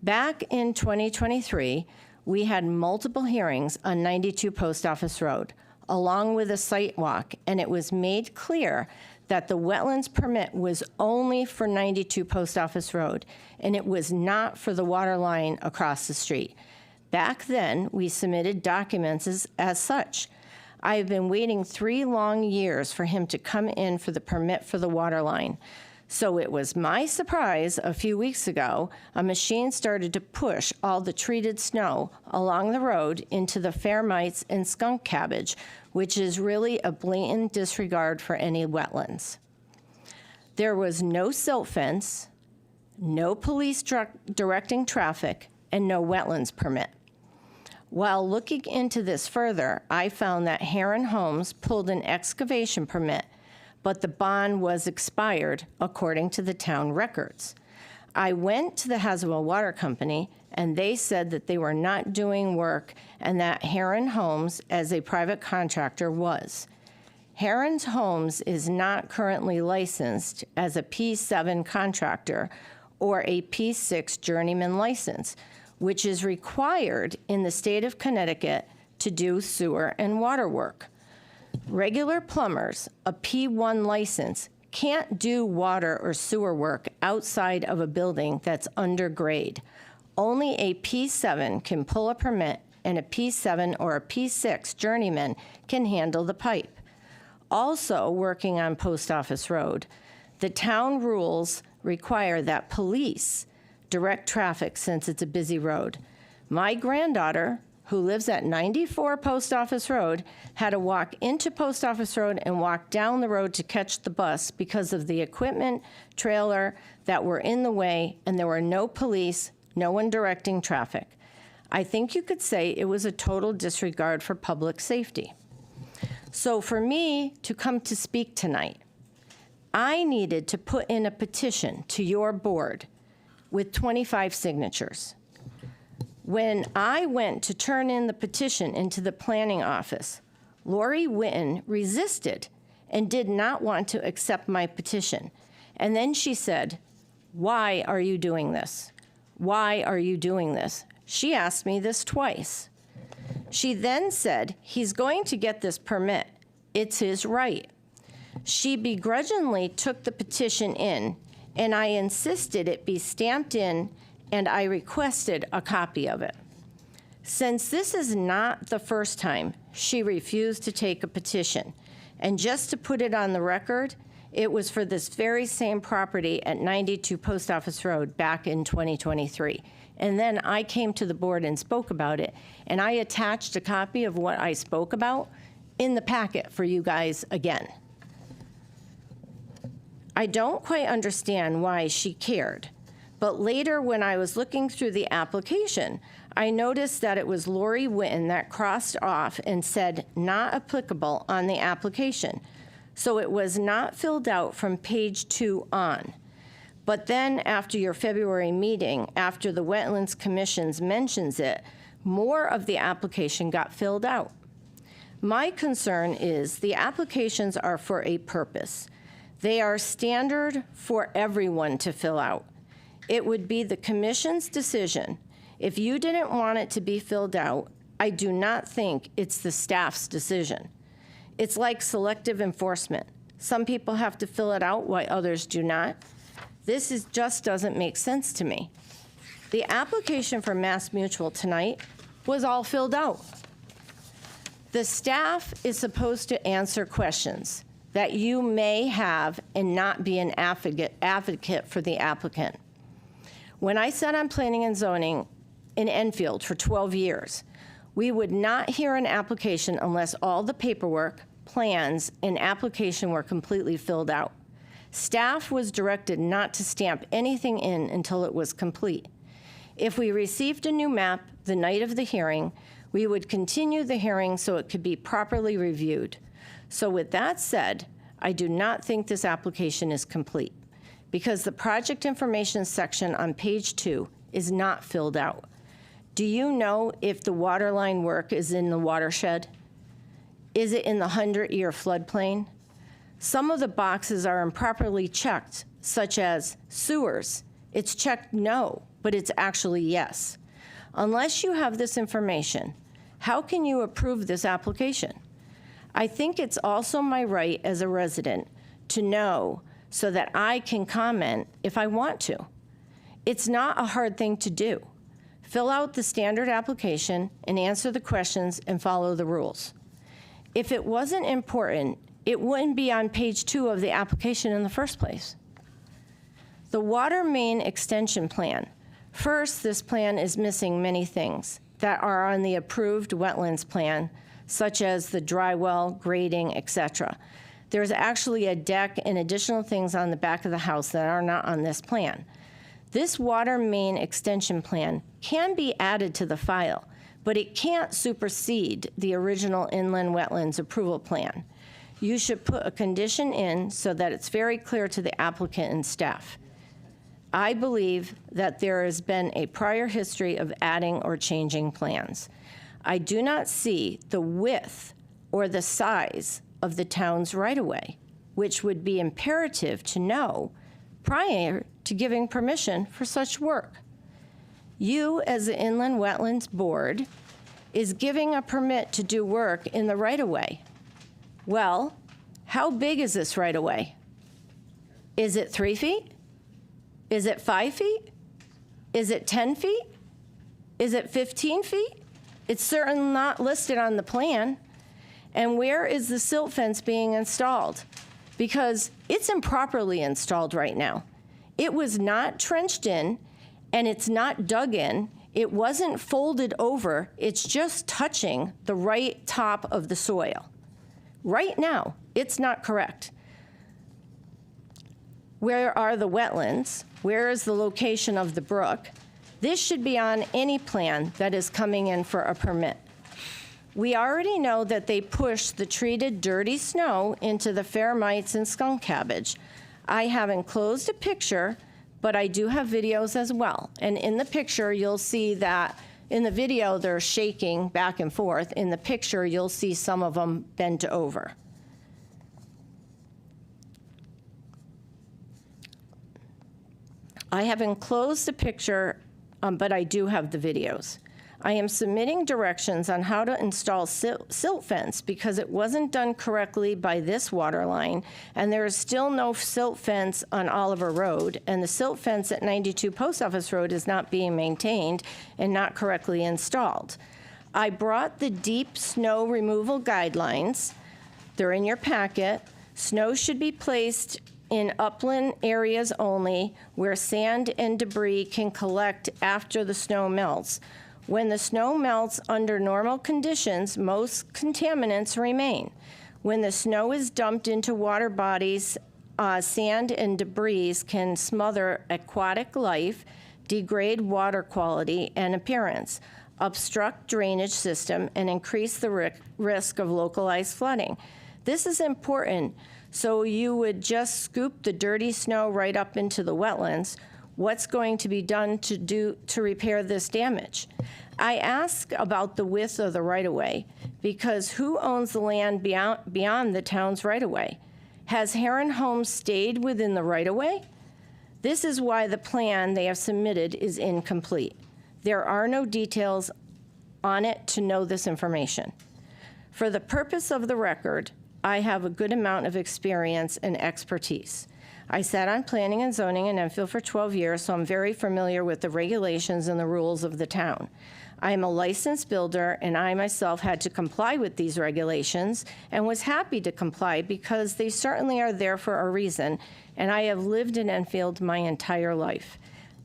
Back in 2023, we had multiple hearings on 92 Post Office Road, along with a site walk, and it was made clear that the wetlands permit was only for 92 Post Office Road, and it was not for the water line across the street. Back then, we submitted documents as such. I have been waiting 3 long years for him to come in for the permit for the water line. So it was my surprise a few weeks ago, a machine started to push all the treated snow along the road into the fair mites and skunk cabbage, which is really a blatant disregard for any wetlands. There was no silt fence, no police directing traffic, and no wetlands permit. While looking into this further, I found that Heron Homes pulled an excavation permit, but the bond was expired according to the town records. I went to the Haswell Water Company, and they said that they were not doing work and that Heron Homes, as a private contractor, was. Heron Homes is not currently licensed as a P7 contractor or a P6 journeyman license, which is required in the state of Connecticut to do sewer and water work. Regular plumbers, a P1 license, can't do water or sewer work outside of a building that's under grade. Only a P7 can pull a permit, and a P7 or a P6 journeyman can handle the pipe. Also working on Post Office Road, the town rules require that police direct traffic since it's a busy road. My granddaughter, who lives at 94 Post Office Road, had to walk into Post Office Road and walk down the road to catch the bus because of the equipment trailer that were in the way, and there were no police, no one directing traffic. I think you could say it was a total disregard for public safety. So for me to come to speak tonight, I needed to put in a petition to your board with 25 signatures. When I went to turn in the petition into the planning office, Lori Witten resisted and did not want to accept my petition. And then she said, "Why are you doing this? Why are you doing this?" She asked me this twice. She then said, "He's going to get this permit. It's his right." She begrudgingly took the petition in, and I insisted it be stamped in, and I requested a copy of it. Since this is not the first time she refused to take a petition, and just to put it on the record, it was for this very same property at 92 Post Office Road back in 2023. And then I came to the board and spoke about it, and I attached a copy of what I spoke about in the packet for you guys again. I don't quite understand why she cared. But later, when I was looking through the application, I noticed that it was Lori Witten that crossed off and said not applicable on the application. So it was not filled out from page 2 on. But then after your February meeting, after the Wetlands Commission mentions it, more of the application got filled out. My concern is the applications are for a purpose. They are standard for everyone to fill out. It would be the commission's decision. If you didn't want it to be filled out, I do not think it's the staff's decision. It's like selective enforcement. Some people have to fill it out while others do not. This just doesn't make sense to me. The application for Mass Mutual tonight was all filled out. The staff is supposed to answer questions that you may have and not be an advocate for the applicant. When I sat on planning and zoning in Enfield for 12 years, we would not hear an application unless all the paperwork, plans, and application were completely filled out. Staff was directed not to stamp anything in until it was complete. If we received a new map the night of the hearing, we would continue the hearing so it could be properly reviewed. So with that said, I do not think this application is complete, because the project information section on page 2 is not filled out. Do you know if the water line work is in the watershed? Is it in the 100-year floodplain? Some of the boxes are improperly checked, such as sewers. It's checked no, but it's actually yes. Unless you have this information, how can you approve this application? I think it's also my right as a resident to know so that I can comment if I want to. It's not a hard thing to do. Fill out the standard application and answer the questions and follow the rules. If it wasn't important, it wouldn't be on page 2 of the application in the first place. The water main extension plan. First, this plan is missing many things that are on the approved wetlands plan, such as the dry well, grading, etc. There's actually a deck and additional things on the back of the house that are not on this plan. This water main extension plan can be added to the file, but it can't supersede the original inland wetlands approval plan. You should put a condition in so that it's very clear to the applicant and staff. I believe that there has been a prior history of adding or changing plans. I do not see the width or the size of the town's right-of-way, which would be imperative to know prior to giving permission for such work. You, as the Inland Wetlands Board, is giving a permit to do work in the right-of-way. Well, how big is this right-of-way? Is it 3 feet? Is it 5 feet? Is it 10 feet? Is it 15 feet? It's certainly not listed on the plan. And where is the silt fence being installed? Because it's improperly installed right now. It was not trenched in, and it's not dug in. It wasn't folded over. It's just touching the right top of the soil. Right now, it's not correct. Where are the wetlands? Where is the location of the brook? This should be on any plan that is coming in for a permit. We already know that they pushed the treated dirty snow into the fair mites and skunk cabbage. I have enclosed a picture, but I do have videos as well. And in the picture, you'll see that in the video, they're shaking back and forth. In the picture, you'll see some of them bent over. I have enclosed the picture, but I do have the videos. I am submitting directions on how to install silt fence because it wasn't done correctly by this water line, and there is still no silt fence on Oliver Road, and the silt fence at 92 Post Office Road is not being maintained and not correctly installed. I brought the deep snow removal guidelines. They're in your packet. Snow should be placed in upland areas only where sand and debris can collect after the snow melts. When the snow melts under normal conditions, most contaminants remain. When the snow is dumped into water bodies, sand and debris can smother aquatic life, degrade water quality and appearance, obstruct drainage system, and increase the risk of localized flooding. This is important, so you would just scoop the dirty snow right up into the wetlands. What's going to be done to repair this damage? I ask about the width of the right-of-way because who owns the land beyond the town's right-of-way? Has Heron Homes stayed within the right-of-way? This is why the plan they have submitted is incomplete. There are no details on it to know this information. For the purpose of the record, I have a good amount of experience and expertise. I sat on planning and zoning in Enfield for 12 years, so I'm very familiar with the regulations and the rules of the town. I am a licensed builder, and I myself had to comply with these regulations and was happy to comply because they certainly are there for a reason, and I have lived in Enfield my entire life.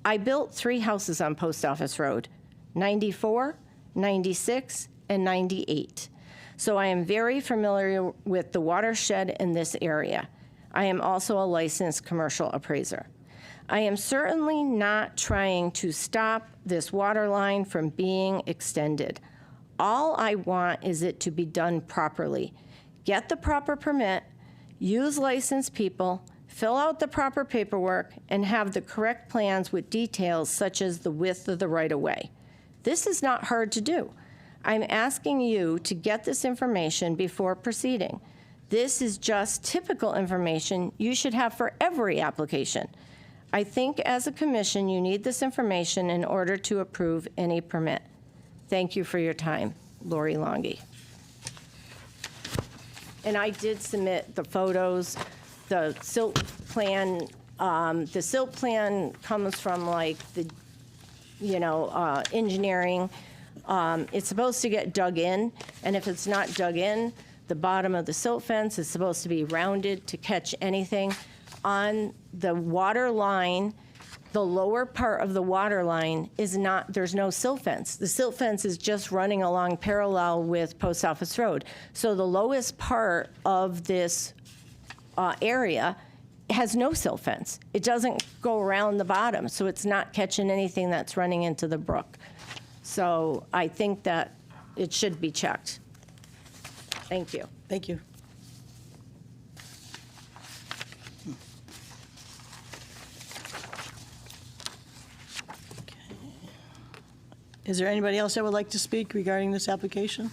I built 3 houses on Post Office Road, 94, 96, and 98. So I am very familiar with the watershed in this area. I am also a licensed commercial appraiser. I am certainly not trying to stop this water line from being extended. All I want is it to be done properly. Get the proper permit, use licensed people, fill out the proper paperwork, and have the correct plans with details such as the width of the right-of-way. This is not hard to do. I'm asking you to get this information before proceeding. This is just typical information you should have for every application. I think as a commission, you need this information in order to approve any permit. Thank you for your time. Lori Longi. And I did submit the photos the silt plan, comes from like the, engineering. It's supposed to get dug in, and if it's not dug in, the bottom of the silt fence is supposed to be rounded to catch anything. On the water line, the lower part of the water line is not, there's no silt fence. The silt fence is just running along parallel with Post Office Road. So the lowest part of this area has no silt fence. It doesn't go around the bottom, so it's not catching anything that's running into the brook. So I think that it should be checked. Thank you. Thank you. Is there anybody else that would like to speak regarding this application?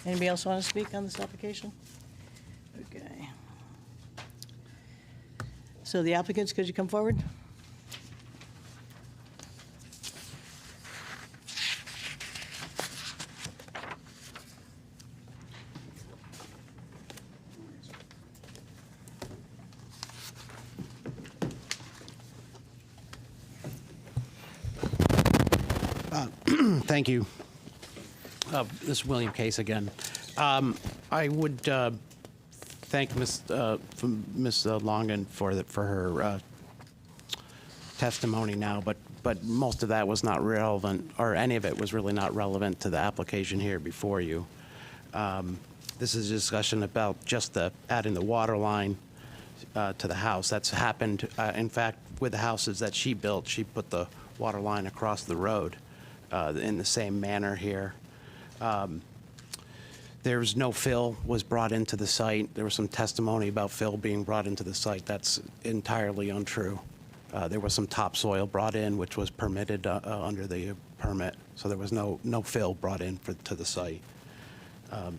Anybody else want to speak on this application? Okay. So the applicants, could you come forward? Thank you. This is William Case again. I would thank Ms. Longan for her testimony now, but most of that was not relevant, or any of it was really not relevant to the application here before you. This is a discussion about just adding the water line to the house. That's happened, in fact, with the houses that she built. She put the water line across the road in the same manner here. There's no fill was brought into the site. There was some testimony about fill being brought into the site. That's entirely untrue. There was some topsoil brought in, which was permitted under the permit. So there was no fill brought in to the site.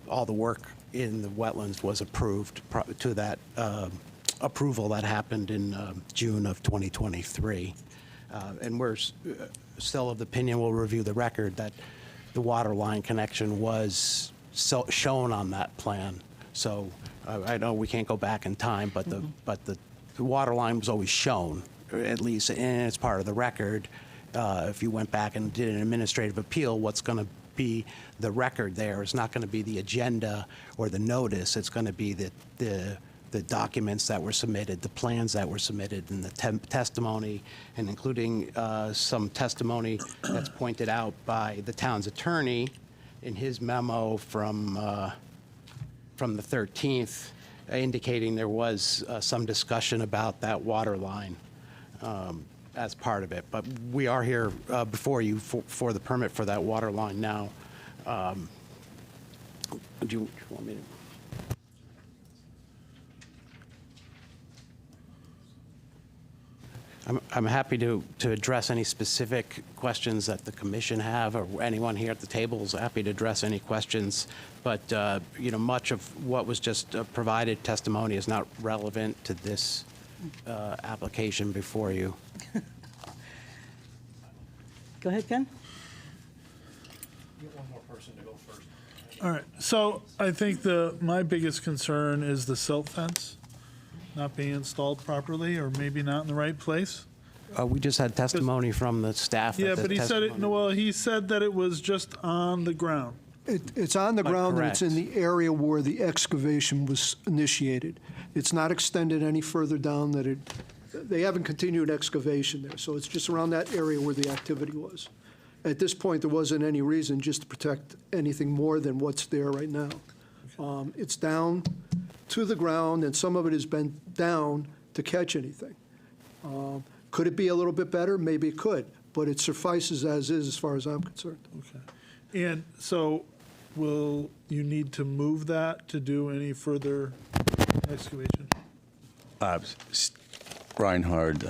All the work in the wetlands was approved to that approval that happened in June of 2023. And we're still of the opinion, we'll review the record, that the water line connection was shown on that plan. So I know we can't go back in time, but the water line was always shown, at least, and it's part of the record. If you went back and did an administrative appeal, what's going to be the record there is not going to be the agenda or the notice. It's going to be the documents that were submitted, the plans that were submitted, and the testimony, and including some testimony that's pointed out by the town's attorney in his memo from the 13th, indicating there was some discussion about that water line as part of it. But we are here before you for the permit for that water line now. Do you want me to? I'm happy to address any specific questions that the commission have, or anyone here at the table is happy to address any questions. But much of what was just provided testimony is not relevant to this application before you. Go ahead, Ken. Get one more person to go first. All right, so I think my biggest concern is the silt fence not being installed properly, or maybe not in the right place. We just had testimony from the staff. Yeah, but he said it, he said that it was just on the ground. It's on the ground, and it's in the area where the excavation was initiated. It's not extended any further down they haven't continued excavation there, so it's just around that area where the activity was. At this point, there wasn't any reason just to protect anything more than what's there right now. It's down to the ground, and some of it has been down to catch anything. Could it be a little bit better? Maybe it could, but it suffices as far as I'm concerned. Okay. And so will you need to move that to do any further excavation? Reinhard,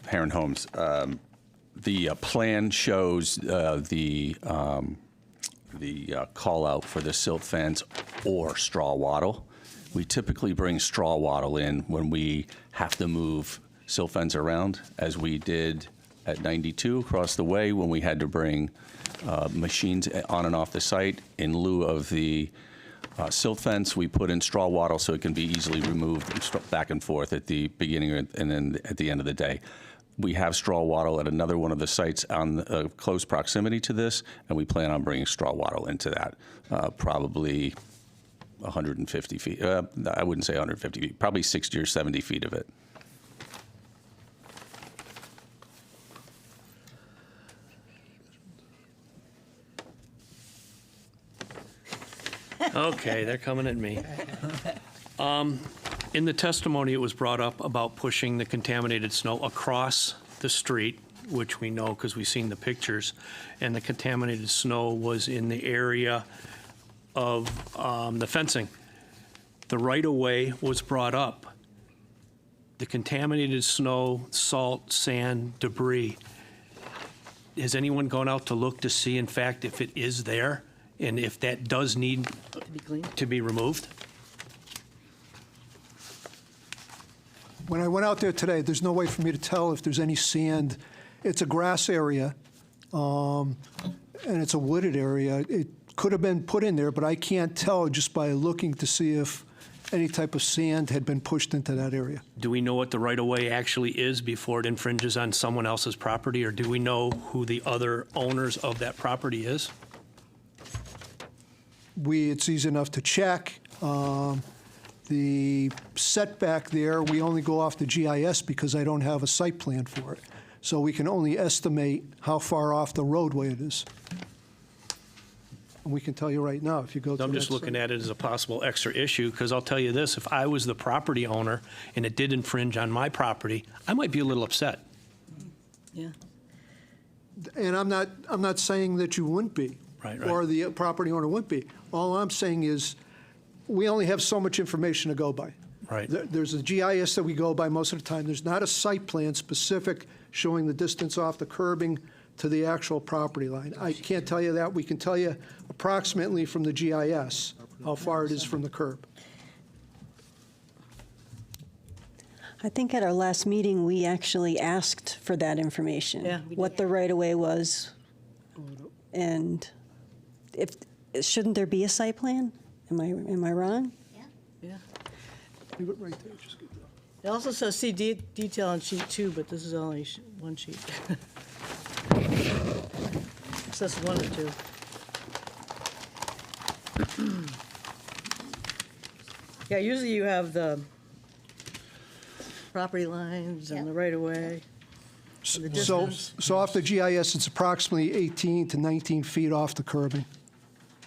Heron Homes. The plan shows the call out for the silt fence or straw wattle. We typically bring straw wattle in when we have to move silt fence around, as we did at 92 across the way when we had to bring machines on and off the site in lieu of the silt fence. We put in straw wattle so it can be easily removed and back and forth at the beginning and then at the end of the day. We have straw wattle at another one of the sites on close proximity to this, and we plan on bringing straw wattle into that, probably 150 feet. I wouldn't say 150 feet, probably 60 or 70 feet of it. Okay, they're coming at me. In the testimony, it was brought up about pushing the contaminated snow across the street, which we know because we've seen the pictures, and the contaminated snow was in the area of the fencing. The right-of-way was brought up. The contaminated snow, salt, sand, debris. Has anyone gone out to look to see, in fact, if it is there and if that does need to be removed? When I went out there today, there's no way for me to tell if there's any sand. It's a grass area, and it's a wooded area. It could have been put in there, but I can't tell just by looking to see if any type of sand had been pushed into that area. Do we know what the right-of-way actually is before it infringes on someone else's property, or do we know who the other owners of that property is? It's easy enough to check. The setback there, we only go off the GIS because I don't have a site plan for it. So we can only estimate how far off the roadway it is. And we can tell you right now if you go to I'm just looking at it as a possible extra issue, because I'll tell you this, if I was the property owner and it did infringe on my property, I might be a little upset. Yeah. And I'm not saying that you wouldn't be. Right. Or the property owner wouldn't be. All I'm saying is, we only have so much information to go by. Right. There's a GIS that we go by most of the time. There's not a site plan specific showing the distance off the curbing to the actual property line. I can't tell you that. We can tell you approximately from the GIS how far it is from the curb. I think at our last meeting, we actually asked for that information. Yeah, we what the right-of-way was. And shouldn't there be a site plan? Am I wrong? Yeah. Leave it right there. Just get that. It also says see detail on sheet 2, but this is only one sheet. It says 1 or 2. Yeah, usually you have the property lines and the right-of-way. and the So, distance. so off the GIS, it's approximately 18 to 19 feet off the curbing,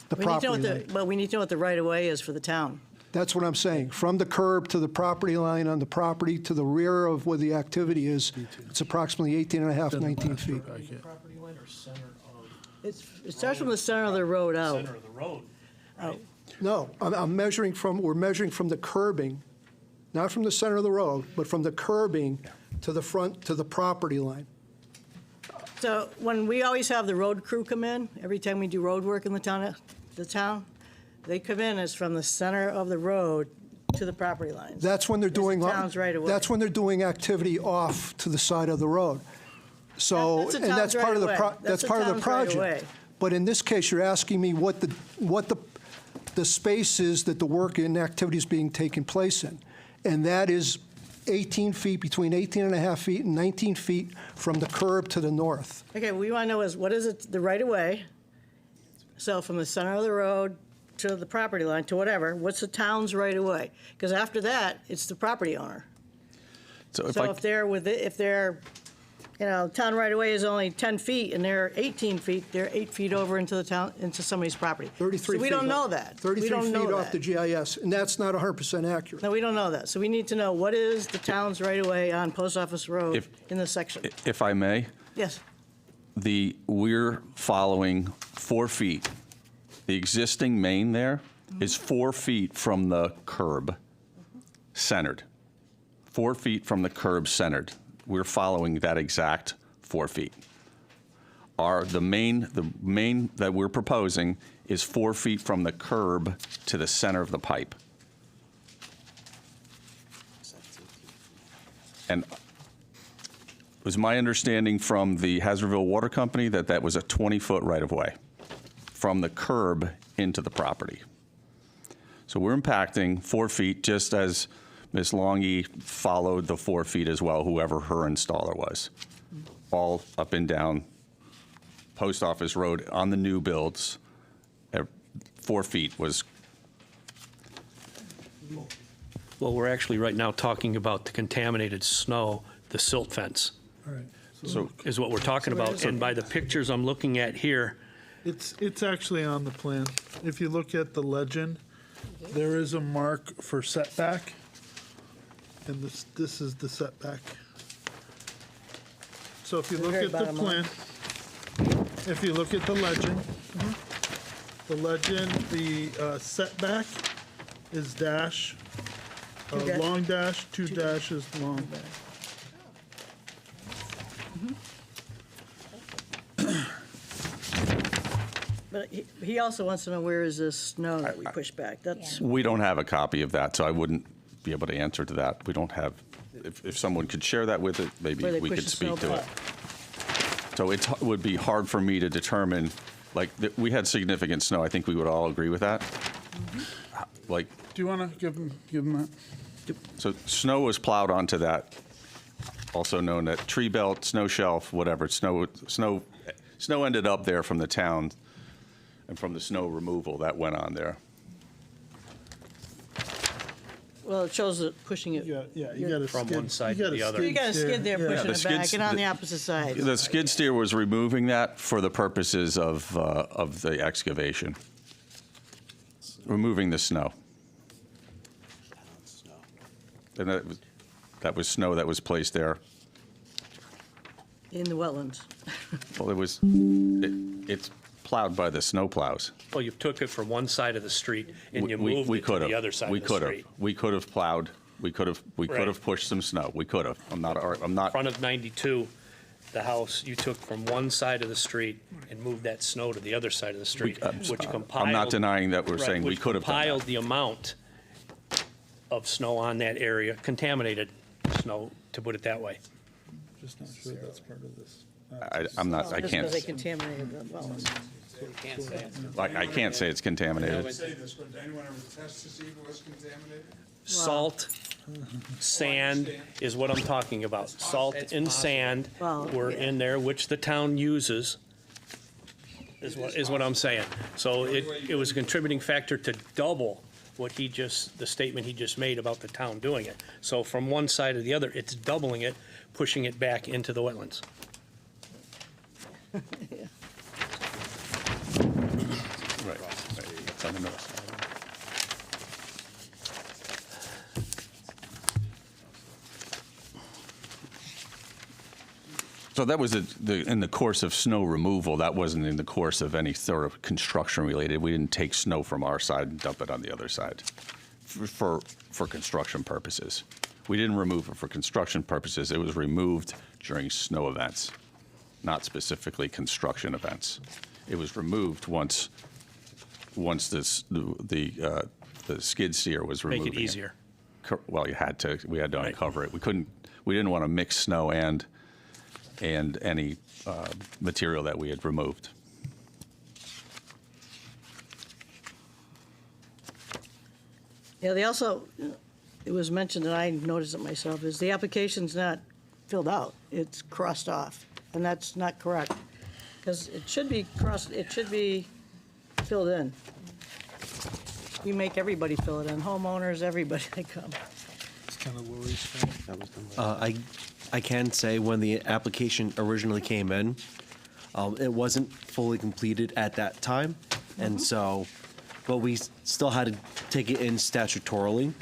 the We need to know property what line. but we need to know what the right-of-way is for the town. That's what I'm saying. From the curb to the property line on the property to the rear of where the activity is, it's approximately 18 and a half, 19 feet. Property line or center of? It starts from the center of the road out. Center of the road. Out. No, we're measuring from the curbing, not from the center of the road, but from the curbing to the front, to the property line. So when we always have the road crew come in, every time we do road work in the town, they come in as from the center of the road to the property lines. That's when they're doing. the town's right of way. That's when they're doing activity off to the side of the road. So, That's the and that's town's part of the, right of way. that's part of the That's the town's right of project. way. But in this case, you're asking me what the space is that the work and activity is being taken place in. And that is 18 feet, between 18 and a half feet and 19 feet from the curb to the north. Okay, what we want to know is what is it, the right-of-way? So from the center of the road to the property line, to whatever, what's the town's right-of-way? Because after that, it's the property owner. So So if they're, town right-of-way is only 10 feet and they're 18 feet, they're 8 feet over into the town, into somebody's property. 33 So we feet don't know off- that. 33 We don't feet know off the that. GIS, and that's not 100% accurate. No, we don't know that. So we need to know what is the town's right-of-way on Post Office Road If- in this section? if I may, Yes. we're following 4 feet. The existing main there is 4 feet from the curb, centered. 4 feet from the curb, centered. We're following that exact 4 feet. The main that we're proposing is 4 feet from the curb to the center of the pipe. And it was my understanding from the Hazardville Water Company that that was a 20-foot right-of-way from the curb into the property. So we're impacting 4 feet, just as Ms. Longy followed the 4 feet as well, whoever her installer was. All up and down Post Office Road on the new builds, 4 feet was. Well, we're actually right now talking about the contaminated snow, the silt fence, All right. So is what we're talking about. And by the pictures I'm looking at here, It's actually on the plan. If you look at the legend, there is a mark for setback, and this is the setback. So if you look very at the bottom plan, if you look at the legend, the setback is dash, long dash, two dashes long. But he also wants to know where is this snow that we push back? That's, We don't have a copy of that, so I wouldn't be able to answer to that. We don't have, if someone could share that with it, maybe where they we push could the snow speak to it. back. So it would be hard for me to determine, like, we had significant snow. I think we would all agree with that. Like, Do you want to give him that? so snow was plowed onto that, also known as tree belt, snow shelf, whatever. Snow ended up there from the town and from the snow removal that went on there. Well, it shows it pushing it. Yeah, you got to From skid. one side you to gotta the other. You got a skid there Yeah. pushing the it back, skids- and on the opposite side. The skid steer was removing that for the purposes of the excavation, removing the snow. And that was snow that was placed there. In the wetlands. Well, it's plowed by the snow plows. well, you took it from one side of the street and you We- moved we it to could've. the other side We of the could've. street. We could have plowed, we could have Right. pushed some snow. We could have. I'm not, Front of 92, the house, you took from one side of the street and moved that snow to the other side of the street, which compiled. I'm not denying that we're Right, saying we which could have done compiled that. the amount of snow on that area, contaminated snow, to put it that way. Just not sure that's part of this. I'm not, I Just can't, because they contaminated the wetlands. I can't say it's contaminated. Say this, but did anyone ever test to see if it was contaminated? Salt, sand is what I'm talking about. Salt and sand Well, were in there, which the town uses, is what I'm saying. So it was a contributing factor to double what the statement he just made about the town doing it. So from one side to the other, it's doubling it, pushing it back into the wetlands. Right. It's on the north side. So that was in the course of snow removal. That wasn't in the course of any sort of construction related. We didn't take snow from our side and dump it on the other side for construction purposes. We didn't remove it for construction purposes. It was removed during snow events, not specifically construction events. It was removed once the skid steer was removed. Make it easier. Well, we had to Right. uncover it. We didn't want to mix snow and any material that we had removed. Yeah, they also, it was mentioned, and I noticed it myself, is the application's not filled out. It's crossed off, and that's not correct. Because it should be filled in. You make everybody fill it in, homeowners, everybody that come. It's kind of Lori's thing. I can say when the application originally came in, it wasn't fully completed at that time, and so, but we still had to take it in statutorily.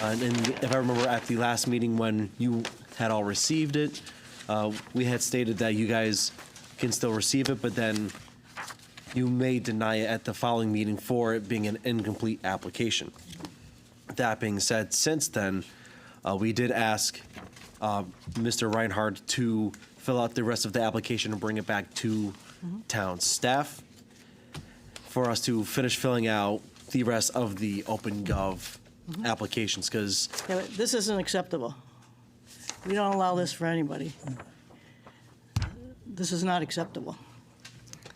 And if I remember at the last meeting when you had all received it, we had stated that you guys can still receive it, but then you may deny it at the following meeting for it being an incomplete application. That being said, since then, we did ask Mr. Reinhardt to fill out the rest of the application and bring it back to town staff for us to finish filling out the rest of the OpenGov applications, because Yeah, but this isn't acceptable. We don't allow this for anybody. This is not acceptable.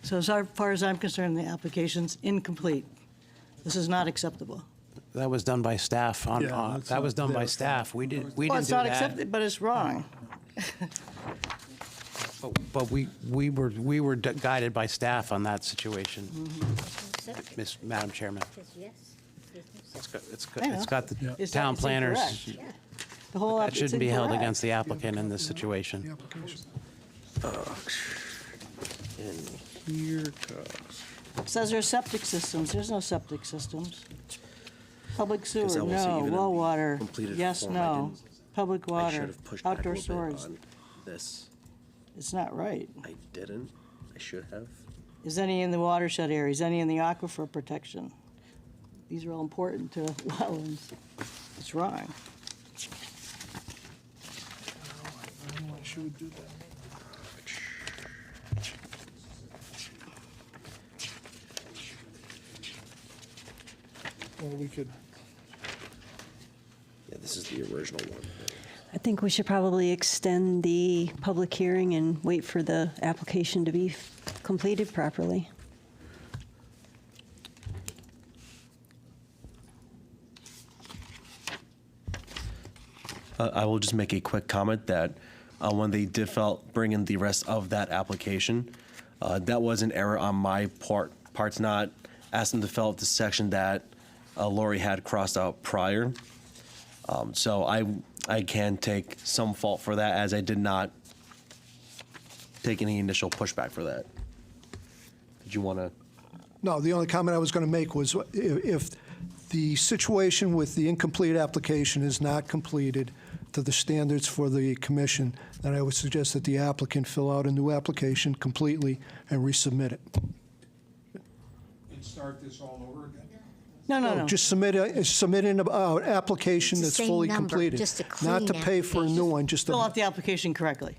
So as far as I'm concerned, the application's incomplete. This is not acceptable. That was done by staff on, Yeah, that's that was not done by their staff. We didn't do Well, it's not that. accepted, but it's wrong. But we were guided by staff on that situation, Madam Chairman. Says yes. There's no septic. I know. It's got the It's- town it's planners. incorrect. The whole That it's shouldn't be held incorrect. against the applicant in this situation. And here comes. Says there's septic systems. There's no septic systems. Public sewer, Because I will say no. even in Well the water, completed yes, form, I no. didn't- Public I should water, have pushed back a outdoor little bit storage. on this. It's not right. I didn't. I should have. Is any in the watershed area? Is any in the aquifer protection? These are all important to wetlands. It's wrong. Why should we do that? Well, we could, Yeah, this is the original one. I think we should probably extend the public hearing and wait for the application to be completed properly. I will just make a quick comment that when they did bring in the rest of that application, that was an error on my part's not asking to fill out the section that Lori had crossed out prior. So I can take some fault for that, as I did not take any initial pushback for that. Did you want to? No, the only comment I was going to make was if the situation with the incomplete application is not completed to the standards for the commission, then I would suggest that the applicant fill out a new application completely and resubmit it. And start this all over again? No. Just submit an application It's the that's same fully number, completed. just a Not to clean pay for a new application. one, just Fill to, out the application correctly.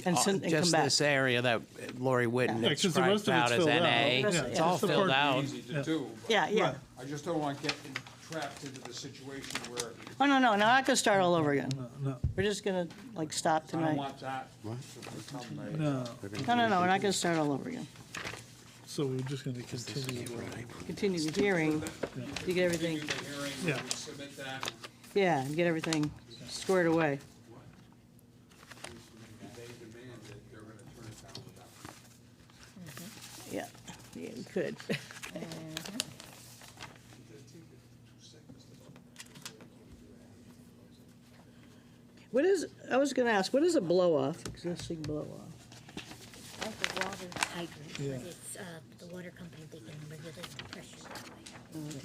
And come Just back. this area that Lori Whitten Yeah, 'cause the described rest of out it's as filled out. NA, Yeah, it's all just the filled part- out. Easy to do. but Yeah. I just don't want to get trapped into the situation where Oh, no, we're not gonna start all over again. no, We're just gonna, stop I don't tonight. want that to become a. no. No, we're not gonna start all over again. So we're just going to continue. Continue the hearing, you get everything, Yeah. Submit that. yeah, and get everything squared away. They demand that they're going to turn it down without. Yeah, you could. I was gonna ask, what is a blow-off, existing blow-off? Like a water hydrant, Yeah. but it's the water company, they can regulate the pressure that way.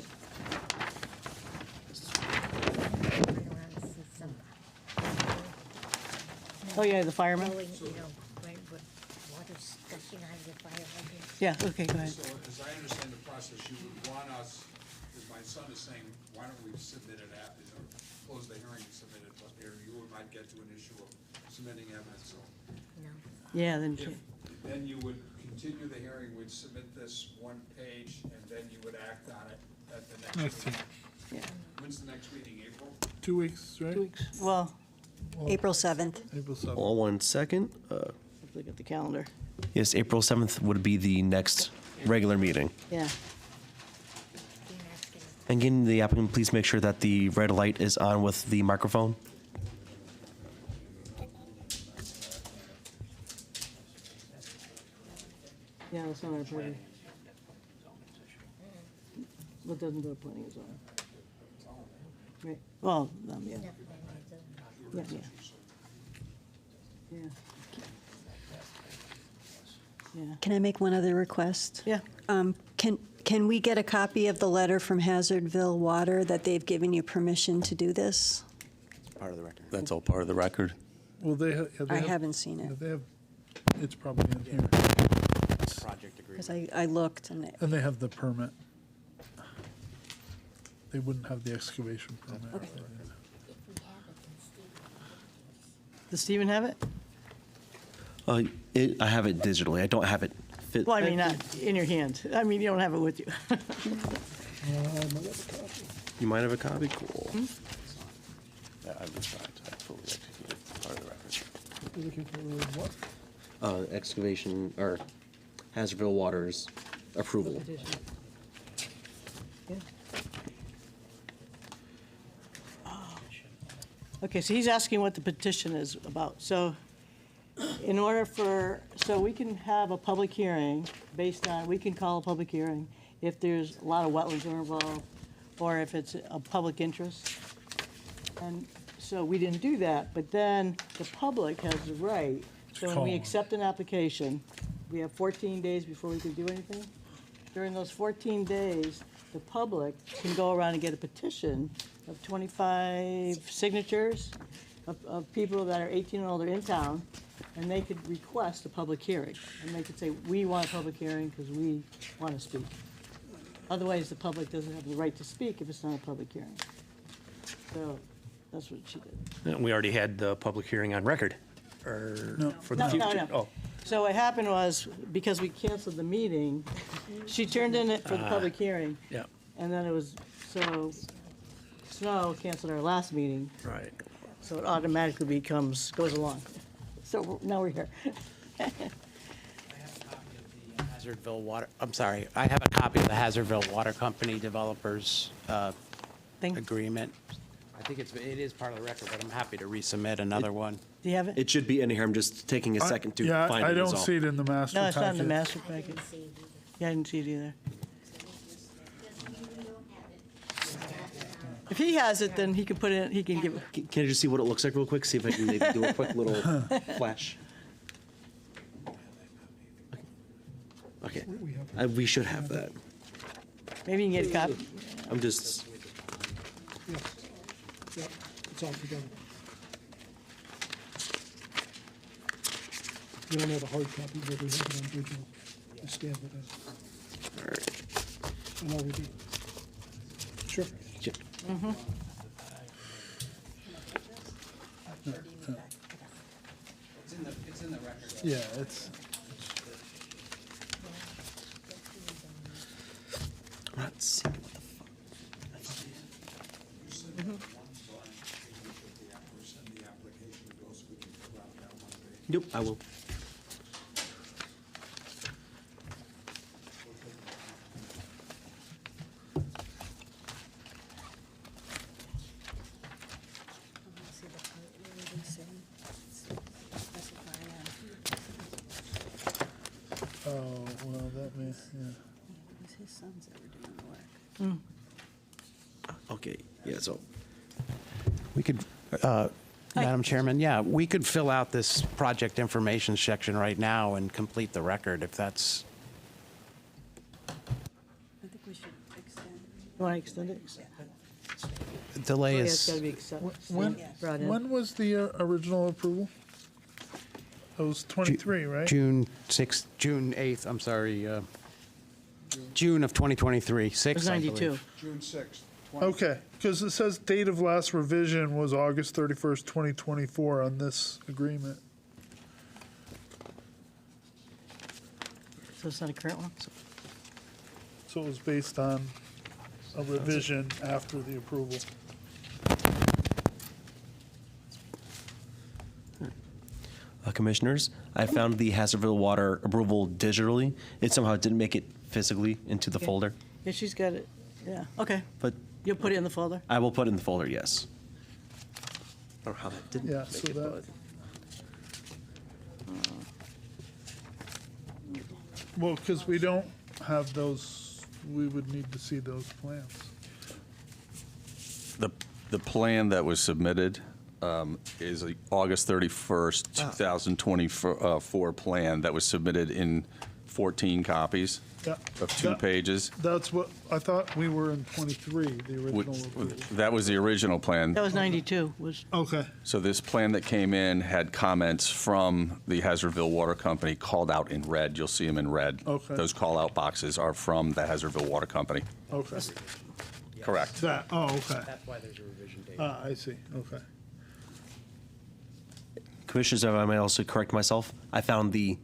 Run around and see some Oh, yeah, the fireman? blowing, right, with water's gushing out of the fire hydrant. Yeah, okay, go ahead. So as I understand the process, you would want us, as my son is saying, why don't we submit it at, close the hearing and submit it, or you might get to an issue of submitting evidence, so. No. Yeah, then, Then you would continue the hearing, we'd submit this one page, and then you would act on it at the Next next week. meeting. yeah, When's the next meeting, April? 2 weeks, right? 2 weeks, well, April 7th. April 7th. Hold on 1 second. let's look at the calendar. Yes, April 7th would be the next regular meeting. Yeah, And again, the applicant, please make sure that the red light is on with the microphone. yeah, that's not our party. What doesn't go to planning is on. Right, well, yeah. Yeah. Yeah. Yeah, Can I make one other request? yeah. Can we get a copy of the letter from Hazardville Water that they've given you permission to do this? Part of the record. That's all part of the record. Well, they have. I haven't seen it, They have, it's probably in here. Project agreement. because I looked and And they have the permit. They wouldn't have the excavation permit. Okay. Does Stephen have it? I have it digitally. I don't have it. Well, I mean, not in your hand. I mean, you don't have it with you. You might have a copy? Cool. Yeah, I was trying to fully execute part of the record. You're looking for what? Excavation, or Hazardville Water's approval. Yeah. Okay, so he's asking what the petition is about. So in order for, so we can have a public hearing based on, we can call a public hearing if there's a lot of wetlands are involved or if it's a public interest. And so we didn't do that, but then the public has the right. So when we call. accept an application, we have 14 days before we can do anything. During those 14 days, the public can go around and get a petition of 25 signatures of people that are 18 and older in town, and they could request a public hearing. And they could say, we want a public hearing because we want to speak. Otherwise, the public doesn't have the right to speak if it's not a public hearing. So that's what she did. And we already had the public hearing on record, or for the No, future? no. Oh, So what happened was, because we canceled the meeting, she turned in it for the public hearing. yeah, And then it was, so Snow canceled our last meeting, right. so it automatically goes along. So now we're here. Hazardville Water, I'm sorry, I have a copy of the Hazardville Water Company Developers Thing. Agreement. I think it is part of the record, but I'm happy to resubmit another one. Do you have it? It should be in here. I'm just taking a second to Yeah, find it. I is don't all. see it in the master No, it's not in the packet. master packet. Yeah, I didn't see it either. If he has it, then he can put it, he can give it. Can I just see what it looks like real quick? See if I can maybe do a quick little flash. Okay, we should have that. Maybe you can get a copy. I'm just, Yeah, it's all together. We don't have a hard copy, but we have it on digital. We stamp it in. all right. I know we do. Sure. Yeah. Yeah, it's, I'm not seeing what the fuck. Yep, I will. oh, well, that may, yeah. His sons that were doing the work. Okay, yeah, so, We could, Madam Chairman, yeah, we could fill out this project information section right now and complete the record if that's, I think we should extend. You want to extend it? delay Yeah, it's got to is, be accepted. When, Brought in. when was the original approval? It was 23, right? June 6th, June 8th, I'm sorry, June of 2023, It 6th, was I 92. believe. June 6th. Okay, because it says date of last revision was August 31st, 2024 on this agreement. So it's not a current one? So it was based on a revision after the approval. Commissioners, I found the Hazardville Water approval digitally. It somehow didn't make it physically into the Okay. folder, Yeah, she's got it. Yeah, okay. but You'll put it in the folder? I will put it in the folder, yes. I don't know how that didn't Yeah, make so it, that- but. Well, because we don't have those, we would need to see those plans. The plan that was submitted is the August 31st, 2024 plan that was submitted in 14 copies Yeah. of 2 That- pages. That's what, I thought we were in 23, the original approval. That was the original plan. That was 92, was, Okay, So this plan that came in had comments from the Hazardville Water Company called out in red. You'll see them in red. Okay. Those call-out boxes are from the Hazardville Water Company. okay. Correct. That, oh, okay. That's why there's a revision date. I see, okay. Commissioners, if I may also correct myself, I found the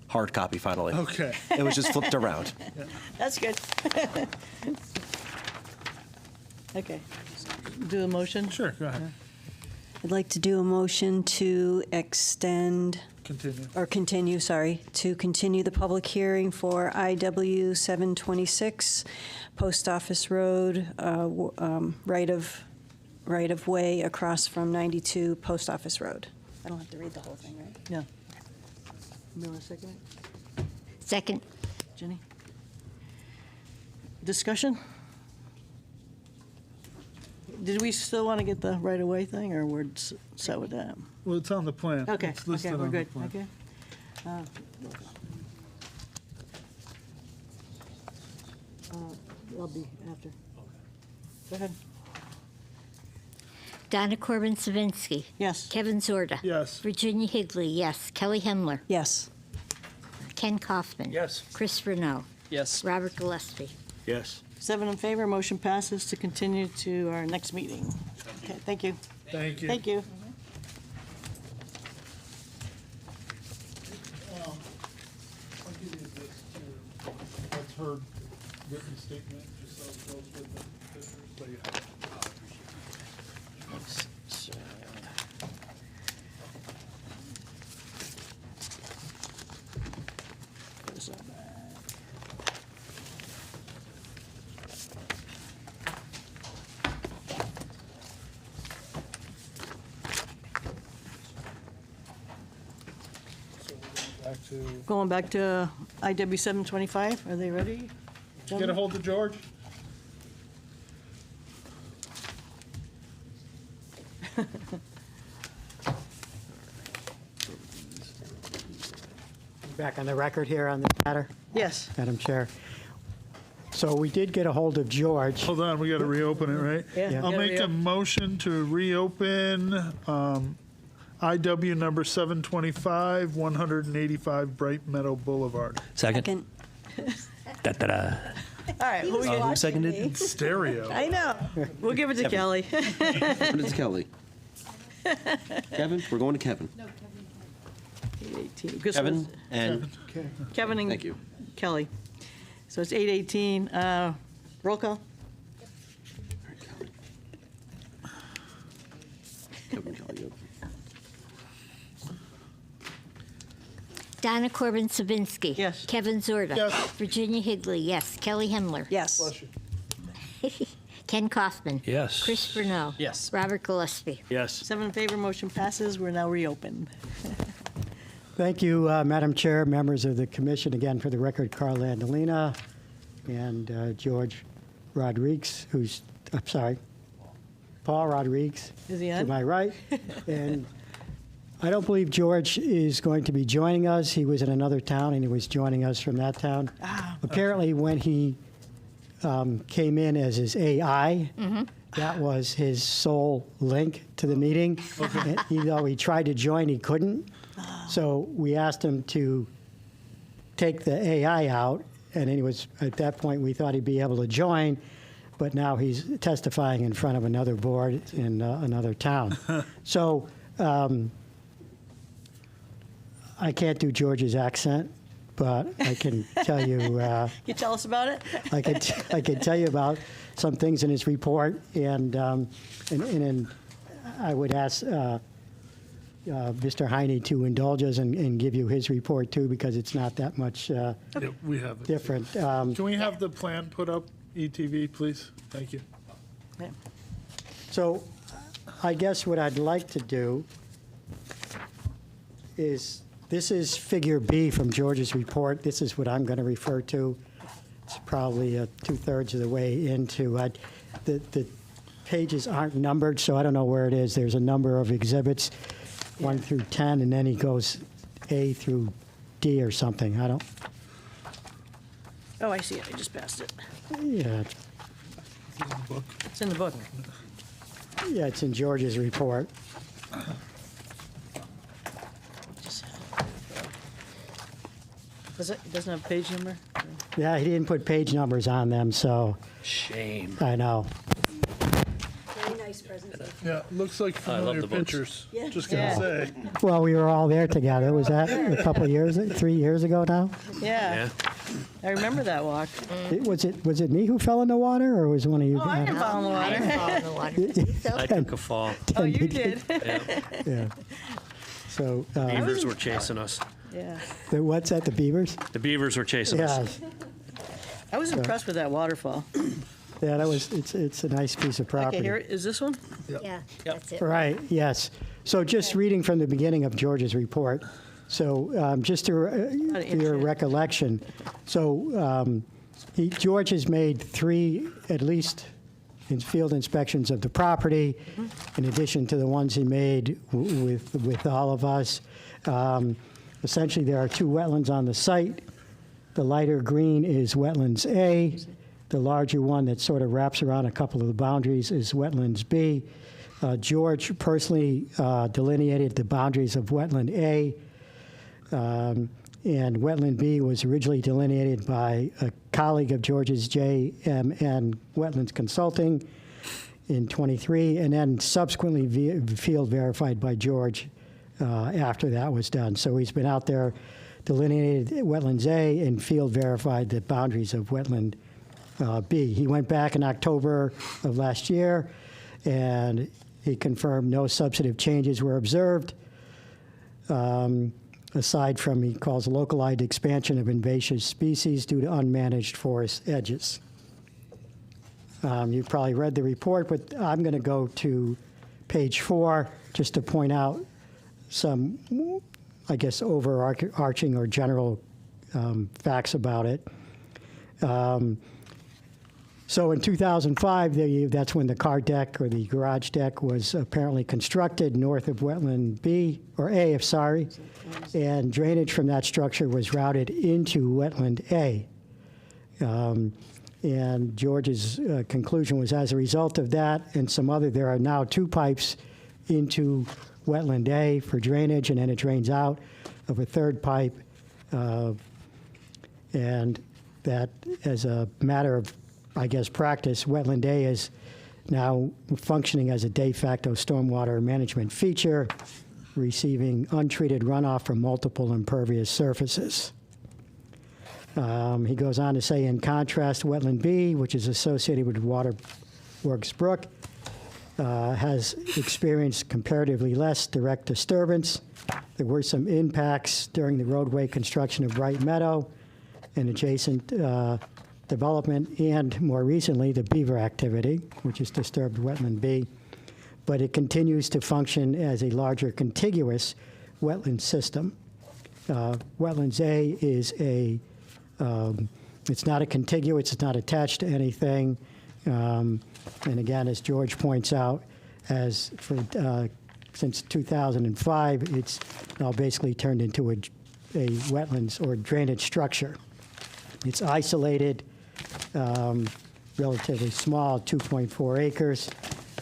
hard copy finally. Okay. It was just flipped around. that's good. Okay. Do a motion? Sure, go ahead. I'd like to do a motion to extend, Continue. or continue, sorry, to continue the public hearing for IW 726, Post Office Road, right of right-of-way across from 92 Post Office Road. I don't have to read the whole thing, right? No. You want to second it? Second. Jenny? Discussion? Did we still want to get the right-of-way thing, or we're set with that? Well, it's on the plan. Okay, It's listed okay, we're on the good, plan. okay. I'll be after. Go ahead. Donna Corbin Savinsky. Yes. Kevin Zorda. Yes. Virginia Higley, yes. Kelly Hemler. Yes. Ken Kaufman. Yes. Chris Renault. Yes. Robert Gillespie. Yes. 7 in favor, motion passes to continue to our next meeting. Okay, thank you. Thank you. Thank you. I'll give you this too. That's her written statement, just so it goes with the pictures, so you have it. Back to, Going back to IW 725, are they ready? get a hold of George. Back on the record here on this matter, Yes. Madam Chair. So we did get a hold of George. Hold on, we got to reopen it, right? Yeah. I'll Gotta make a reopen. motion to reopen IW number 725, 185 Bright Meadow Boulevard. Second. Da-da-da. All right, Who seconded? Stereo. I know. We'll give it to Kelly. It's Kelly. Kevin? We're going to Kevin. 818. This Kevin was- and, Kevin and thank you. Kelly. So it's 818. Roll call? Kevin, Kelly, yep. Donna Corbin Savinsky. Yes. Kevin Zorda. Yes. Virginia Higley, yes. Kelly Hemler. Yes. Ken Kaufman. Yes. Chris Renault. Yes. Robert Gillespie. Yes. 7 in favor, motion passes. We're now reopened. Thank you, Madam Chair, members of the commission. Again, for the record, Carl Landolina and George Rodriguez, Paul Rodriguez. Is he To on? my right. And I don't believe George is going to be joining us. He was in another town, and he was joining us from that town. Apparently, when he came in as his AI, that was his sole link to the meeting. And even though he tried to join, he couldn't. So we asked him to take the AI out, and he was, at that point, we thought he'd be able to join, but now he's testifying in front of another board in another town. So I can't do George's accent, but I can tell you, Can you tell us about it? I can tell you about some things in his report, and I would ask Mr. Heine to indulge us and give you his report too, because it's not that much Yep, we have it. different. Can we have the plan put up, ETV, please? Thank you. So I guess what I'd like to do is, this is figure B from George's report. This is what I'm going to refer to. It's probably 2/3 of the way into. The pages aren't numbered, so I don't know where it is. There's a number of exhibits, 1 through 10, and then he goes A through D or something. I don't, Oh, I see it. I just passed it. yeah, It's in the book. yeah, it's in George's report. It doesn't have a page number? Yeah, he didn't put page numbers on them, so Shame. I know. Very nice presentation. Yeah, looks like I love familiar the books. pictures. Yeah. Just gonna Yeah. say. Well, we were all there together. Was that a couple of years, 3 years ago now? Yeah, Yeah. I remember that walk. Was it me who fell in the water, or was one of you? Oh, I didn't fall in the I water. didn't fall in the water. I took a fall. Oh, you did? Yeah. So, Beavers were chasing us. Yeah. what's that? The beavers? The beavers were chasing Yeah. us. I was impressed with that waterfall. Yeah, it's a nice piece of property. Okay, here, is this one? Yeah, that's it. Right, yes. So just reading from the beginning of George's report, so just for your recollection, so George has made 3, at least, field inspections of the property, in addition to the ones he made with all of us. Essentially, there are 2 wetlands on the site. The lighter green is Wetlands A. The larger one that sort of wraps around a couple of the boundaries is Wetlands B. George personally delineated the boundaries of Wetland A, and Wetland B was originally delineated by a colleague of George's, JMN Wetlands Consulting, in '23, and then subsequently field verified by George after that was done. So he's been out there, delineated Wetlands A, and field verified the boundaries of Wetland B. He went back in October of last year, and he confirmed no substantive changes were observed, aside from, he calls, localized expansion of invasive species due to unmanaged forest edges. You've probably read the report, but I'm going to go to page 4 just to point out some, I guess, overarching or general facts about it. So in 2005, that's when the car deck or the garage deck was apparently constructed north of Wetland B, or A, sorry, and drainage from that structure was routed into Wetland A. And George's conclusion was, as a result of that and some other, there are now 2 pipes into Wetland A for drainage, and then it drains out of a 3rd pipe. And that, as a matter of, I guess, practice, Wetland A is now functioning as a de facto stormwater management feature, receiving untreated runoff from multiple impervious surfaces. He goes on to say, in contrast, Wetland B, which is associated with Waterworks Brook, has experienced comparatively less direct disturbance. There were some impacts during the roadway construction of Bright Meadow and adjacent development, and more recently, the beaver activity, which has disturbed Wetland B. But it continues to function as a larger contiguous wetland system. Wetlands A is it's not a contiguous, it's not attached to anything. And again, as George points out, since 2005, it's now basically turned into a wetlands or drainage structure. It's isolated, relatively small, 2.4 acres,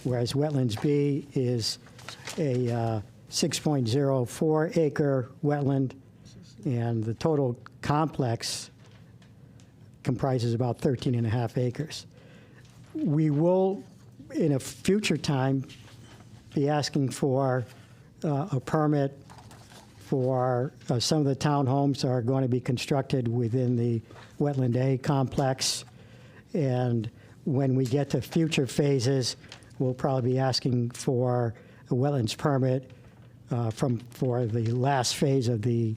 whereas Wetlands B is a 6.04 acre wetland, and the total complex comprises about 13.5 acres. We will, in a future time, be asking for a permit for some of the townhomes that are going to be constructed within the Wetland A complex. And when we get to future phases, we'll probably be asking for a wetlands permit for the last phase of the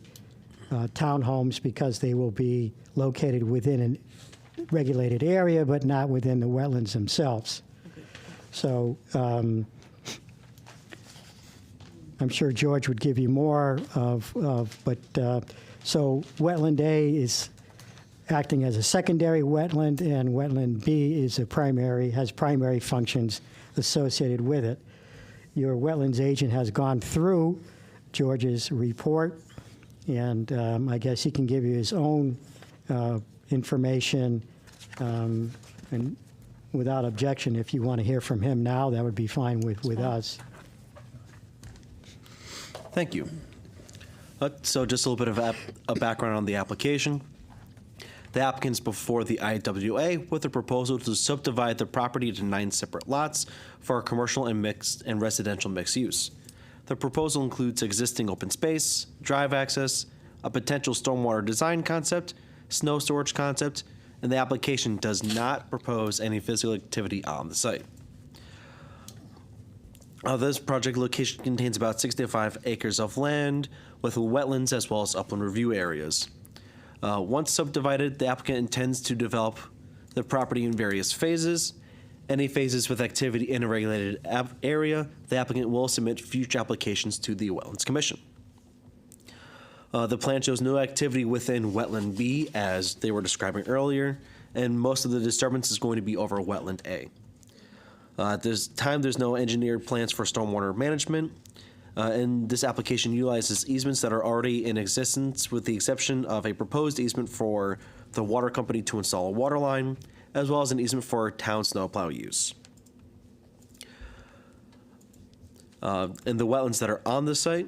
townhomes, because they will be located within a regulated area, but not within the wetlands themselves. So I'm sure George would give you more so Wetland A is acting as a secondary wetland, and Wetland B is has primary functions associated with it. Your wetlands agent has gone through George's report, and I guess he can give you his own information, and without objection, if you want to hear from him now, that would be fine with us. Thank you. So just a little bit of a background on the application. The applicant's before the IWA with a proposal to subdivide the property into 9 separate lots for a commercial and residential mixed use. The proposal includes existing open space, drive access, a potential stormwater design concept, snow storage concept, and the application does not propose any physical activity on the site. This project location contains about 65 acres of land with wetlands as well as upland review areas. Once subdivided, the applicant intends to develop the property in various phases. Any phases with activity in a regulated area, the applicant will submit future applications to the Wetlands Commission. The plan shows no activity within Wetland B, as they were describing earlier, and most of the disturbance is going to be over Wetland A. At this time, there's no engineered plans for stormwater management, and this application utilizes easements that are already in existence, with the exception of a proposed easement for the water company to install a water line, as well as an easement for town snowplow use. And the wetlands that are on the site,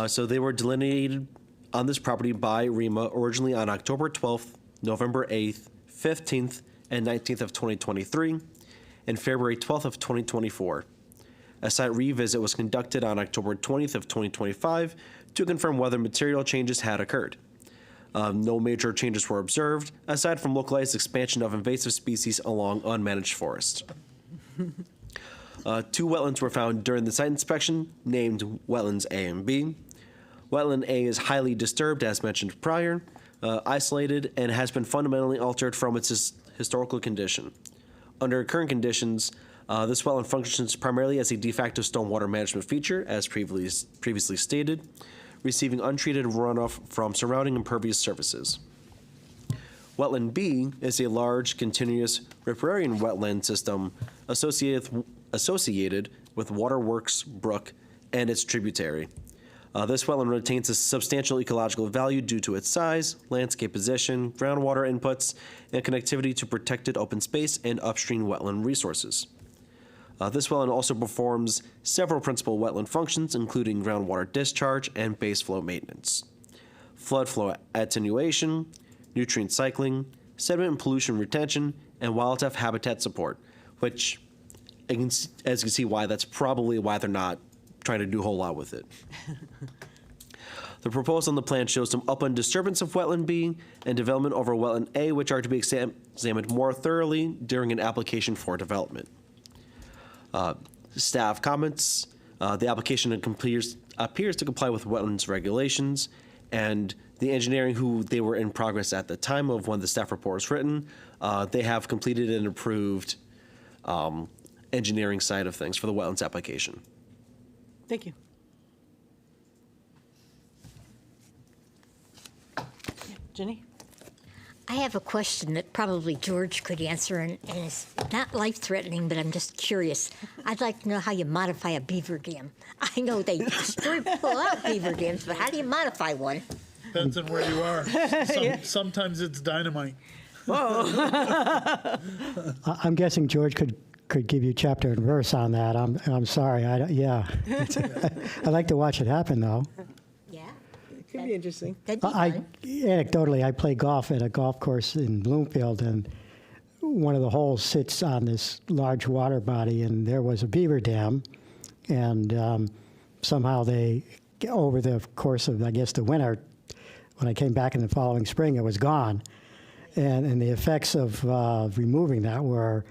so they were delineated on this property by REMA originally on October 12th, November 8th, 15th, and 19th of 2023, and February 12th of 2024. A site revisit was conducted on October 20th of 2025 to confirm whether material changes had occurred. No major changes were observed, aside from localized expansion of invasive species along unmanaged forest. 2 wetlands were found during the site inspection, named Wetlands A and B. Wetland A is highly disturbed, as mentioned prior, isolated, and has been fundamentally altered from its historical condition. Under current conditions, this wetland functions primarily as a de facto stormwater management feature, as previously stated, receiving untreated runoff from surrounding impervious surfaces. Wetland B is a large, continuous riparian wetland system associated with Waterworks Brook and its tributary. This wetland retains a substantial ecological value due to its size, landscape position, groundwater inputs, and connectivity to protected open space and upstream wetland resources. This wetland also performs several principal wetland functions, including groundwater discharge and base flow maintenance, flood flow attenuation, nutrient cycling, sediment and pollution retention, and wildlife habitat support, which, as you can see why, that's probably why they're not trying to do a whole lot with it. The proposal on the plan shows some upland disturbance of Wetland B and development over Wetland A, which are to be examined more thoroughly during an application for development. Staff comments. The application appears to comply with wetlands regulations, and the engineering who they were in progress at the time of when the staff report was written, they have completed and approved engineering side of things for the wetlands application. Thank you. Jenny? I have a question that probably George could answer, and it's not life-threatening, but I'm just curious. I'd like to know how you modify a beaver dam. I know they pull out beaver dams, but how do you modify one? Depends on where you are. Sometimes it's dynamite. I'm guessing George could give you chapter and verse on that. I'm sorry. I'd like to watch it happen, though. Yeah. It could be interesting. That'd be fun. Anecdotally, I play golf at a golf course in Bloomfield, and one of the holes sits on this large water body, and there was a beaver dam, and somehow they, over the course of, I guess, the winter, when I came back in the following spring, it was gone. And the effects of removing that were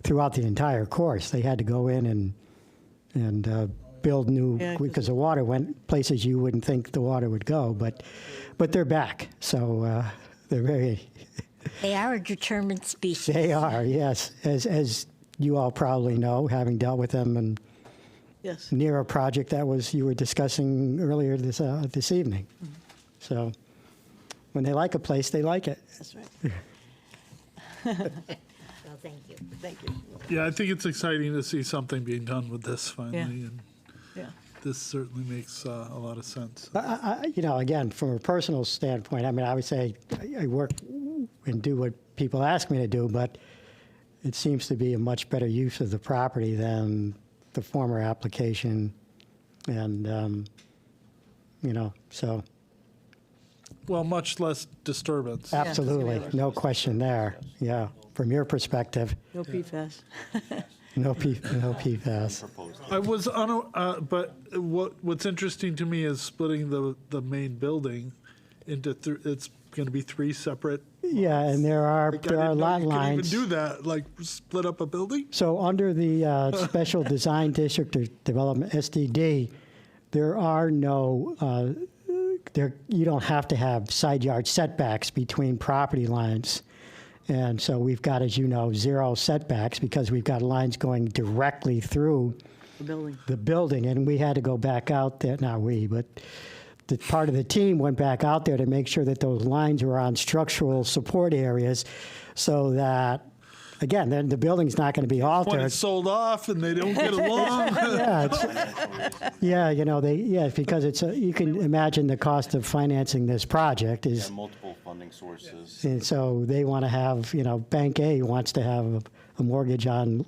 throughout the entire course. They had to go in and build new, because the water went places you wouldn't think the water would go, but they're back. So they're very... They are a determined species. They are, yes. As you all probably know, having dealt with them and near a project that you were discussing earlier this evening. Mm-hmm. So when they like a place, they like it. That's right. Well, thank you. Thank you. Yeah, I think it's exciting to see something being done with this finally, and this certainly makes a lot of sense. Again, from a personal standpoint, I mean, I would say I work and do what people ask me to do, but it seems to be a much better use of the property than the former application, and so. Well, much less disturbance. Absolutely, no question there. Yeah, from your perspective. No PFAS. No PFAS. I was but what's interesting to me is splitting the main building into it's going to be 3 separate. Yeah, and there are lot lines. You couldn't even do that, like split up a building. So under the Special Design District Development (SDD), there are no. You don't have to have side yard setbacks between property lines. And so we've got, as you know, 0 setbacks because we've got lines going directly through The building. the building, and we had to go back out there, not we, but the part of the team went back out there to make sure that those lines were on structural support areas so that, again, then the building's not going to be When altered. it's sold off and they don't get along. Yeah, because it's, you can imagine the cost of financing this project is, Multiple funding sources. and so they want to have, Bank A wants to have a mortgage on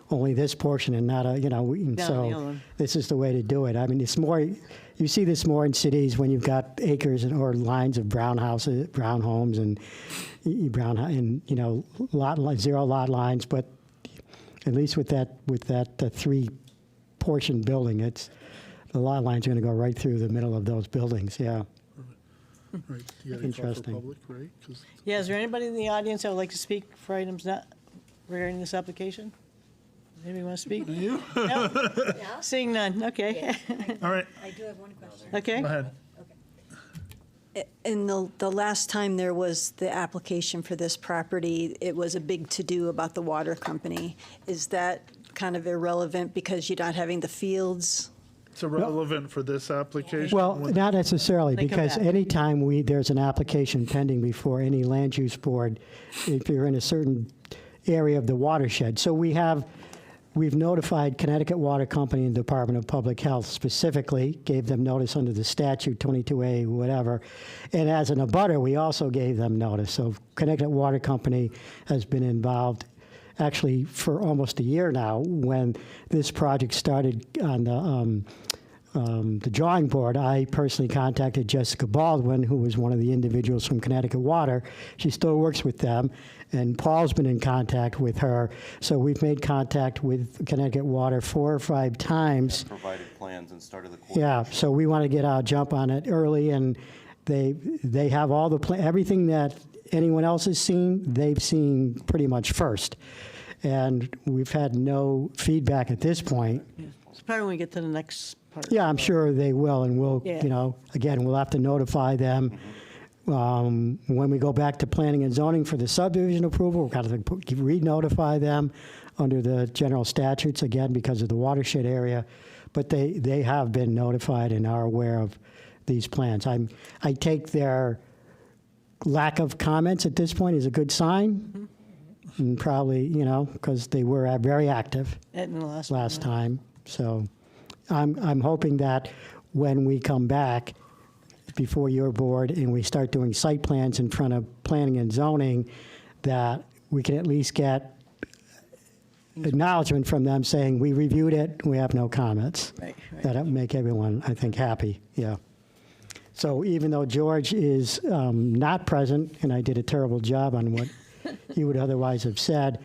only this portion and not a, and the other so one. this is the way to do it. I mean, it's more, you see this more in cities when you've got acres or lines of brown houses, brown homes and zero lot lines, but at least with that 3-portion building, the lot lines are going to go right through the middle of those buildings, yeah. Right, you gotta call for Interesting. public, right? 'Cause- Yeah, is there anybody in the audience that would like to speak for items not regarding this application? Anybody want to speak? You? No? Seeing none, okay. All right, I do have one question. Okay. go ahead. And the last time there was the application for this property, it was a big to-do about the water company. Is that kind of irrelevant because you're not having the fields? It's irrelevant for this application. Well, not necessarily, They come because back. anytime there's an application pending before any land use board, if you're in a certain area of the watershed. So we've notified Connecticut Water Company and Department of Public Health specifically, gave them notice under the statute, 22A, whatever. And as an abutter, we also gave them notice. So Connecticut Water Company has been involved actually for almost a year now. When this project started on the drawing board, I personally contacted Jessica Baldwin, who was one of the individuals from Connecticut Water. She still works with them, and Paul's been in contact with her. So we've made contact with Connecticut Water 4 or 5 times. Provided plans and started the Yeah, so we want to get our jump on it early, and they have all everything that anyone else has seen, they've seen pretty much first. And we've had no feedback at this point. It's probably when we get to the next part. Yeah, I'm sure they will, and we'll, Yeah. again, we'll have to notify them. When we go back to planning and zoning for the subdivision approval, we've got to re-notify them under the general statutes, again, because of the watershed area. But they have been notified and are aware of these plans. I take their lack of comments at this point as a good sign, and probably, because they were very active In the last last one, time. So I'm hoping that when we come back before your board and we start doing site plans in front of planning and zoning, that we can at least get acknowledgement from them saying, we reviewed it, we have no comments. Right. That'll make everyone, I think, happy, yeah. So even though George is not present, and I did a terrible job on what he would otherwise have said,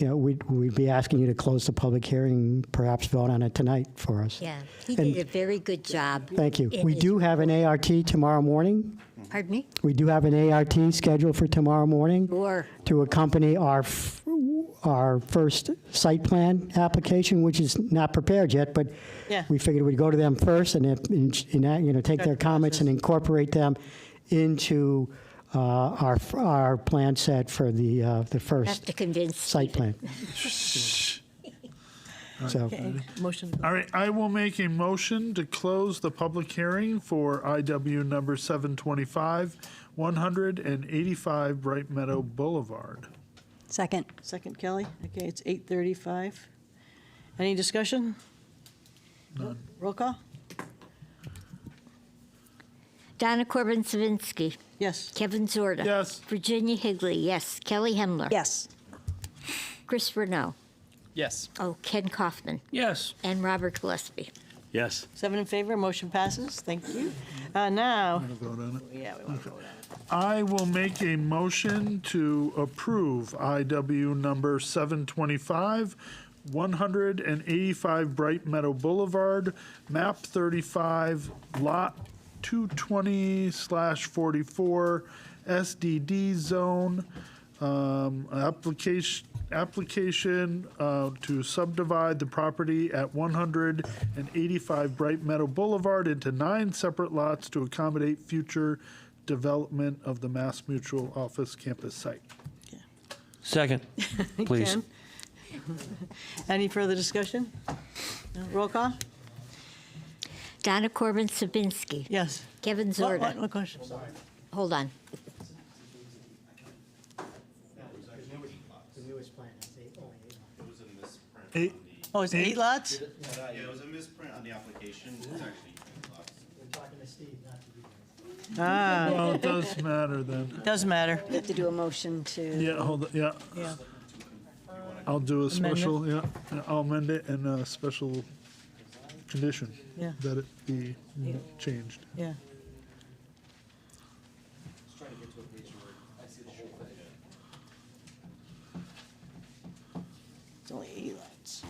we'd be asking you to close the public hearing, perhaps vote on it tonight for us. Yeah, he And- did a very good job. Thank you. in We his do have an report. ART tomorrow morning. Pardon me? We do have an ART scheduled for tomorrow morning Sure. to accompany our first site plan application, which is not prepared yet, but Yeah. we figured we'd go to them first and take their comments and incorporate them into our plan set for the Have first to convince site Stephen. plan. So, Okay, motion. All right, I will make a motion to close the public hearing for IW number 725, 185 Bright Meadow Boulevard. Second. Second, Kelly. Okay, it's 8:35. Any discussion? None. Roll call? Donna Corbin Savinsky. Yes. Kevin Zorda. Yes. Virginia Higley, yes. Kelly Hemler. Yes. Chris Renault. Yes. Oh, Ken Kaufman. Yes. And Robert Gillespie. Yes. 7 in favor, motion passes. Thank you. Now, Vote on it. yeah, we want to vote on it. I will make a motion to approve IW number 725, 185 Bright Meadow Boulevard, map 35, lot 220/44, SDD zone, application to subdivide the property at 185 Bright Meadow Boulevard into 9 separate lots to accommodate future development of the Mass Mutual office campus site. Second, please. Ken? Any further discussion? No? Roll call? Donna Corbin Sabinski. Yes. Kevin Zorda. One question. Hold on. The newest plan is only 8 lots. It was a misprint. Eight, Oh, it's 8 lots? Yeah, it was a misprint on the application. It's actually 8 lots. We're talking to Steve, not to you. Ah, well, it does matter then. doesn't matter. You have to do a motion to. Yeah, hold on, yeah. Yeah. I'll do a Amend it? special, yeah, I'll amend it and a special condition. Yeah. That it be changed. Yeah. It's only 8 lots.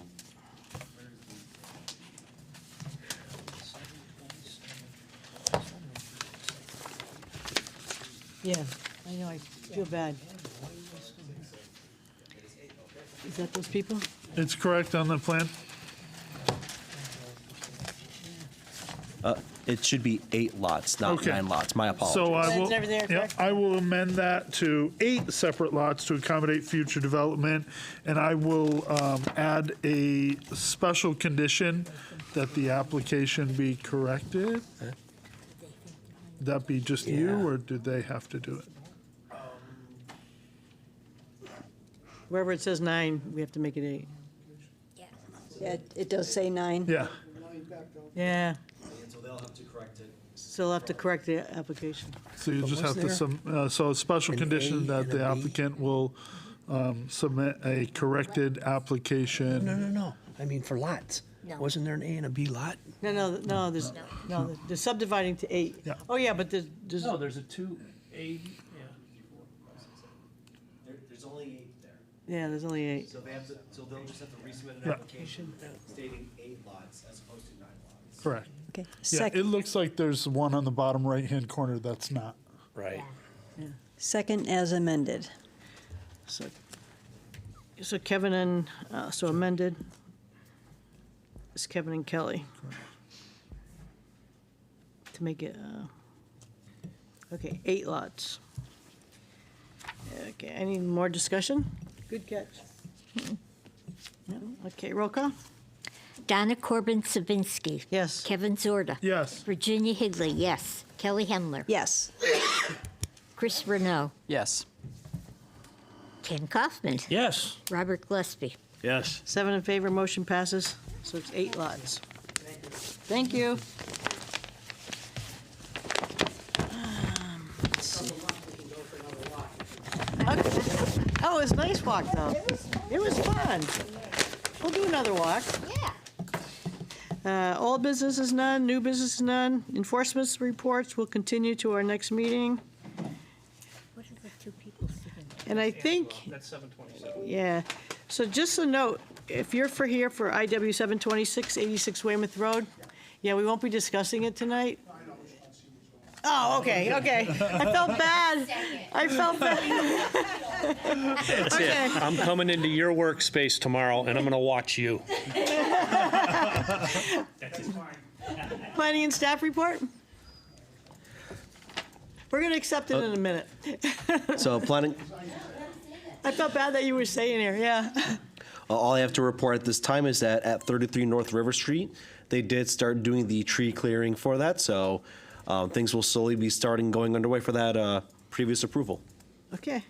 Yeah, I know, I feel bad. Is that those people? It's correct on the plan? It should be 8 lots, not Okay. 9 lots. My apologies. So I will, Is everything yeah, correct? I will amend that to 8 separate lots to accommodate future development, and I will add a special condition that the application be corrected. That be just you, or do they have to do it? Wherever it says 9, we have to make it 8. Yeah, it does say 9. Yeah, Yeah, So they'll have to correct it. still have to correct the application. so you just have to, so a special condition that the applicant will submit a corrected application. No. I mean, for lots. No. Wasn't there an A and a B lot? No, there's, no, they're subdividing to 8. Yeah. Oh, yeah, but there's, No, there's a 2A, yeah. There's only 8 there. yeah, there's only 8. So they'll just have to resubmit Yeah. application stating 8 lots as opposed to 9 lots. Correct. Okay. Yeah, Second. it looks like there's one on the bottom right-hand corner that's not. Right. Second as amended. So Kevin and, so amended. It's Kevin and Kelly. To make it, okay, 8 lots. Okay, any more discussion? Good catch. No? Okay, roll call? Donna Corbin Sabinski. Yes. Kevin Zorda. Yes. Virginia Higley, yes. Kelly Hemler. Yes. Chris Renault. Yes. Ken Kaufman. Yes. Robert Gillespie. Yes. 7 in favor, motion passes, so it's 8 lots. Thank you. Let's see. Okay. Oh, it was a nice walk, though. It was fun. We'll do another walk. Yeah. Old business is none, new business is none. Enforcement reports will continue to our next meeting. What are the 2 people sitting there? And I think, That's 727. yeah, so just a note, if you're here for IW 726, 86 Weymouth Road, yeah, we won't be discussing it tonight. Oh, okay. I felt bad. That's Okay. it. I'm coming into your workspace tomorrow, and I'm going to watch you. Planning and staff report? We're going to accept it in a minute. So planning, I felt bad that you were saying here, yeah. all I have to report at this time is that at 33 North River Street, they did start doing the tree clearing for that, so things will slowly be going underway for that previous approval. Okay,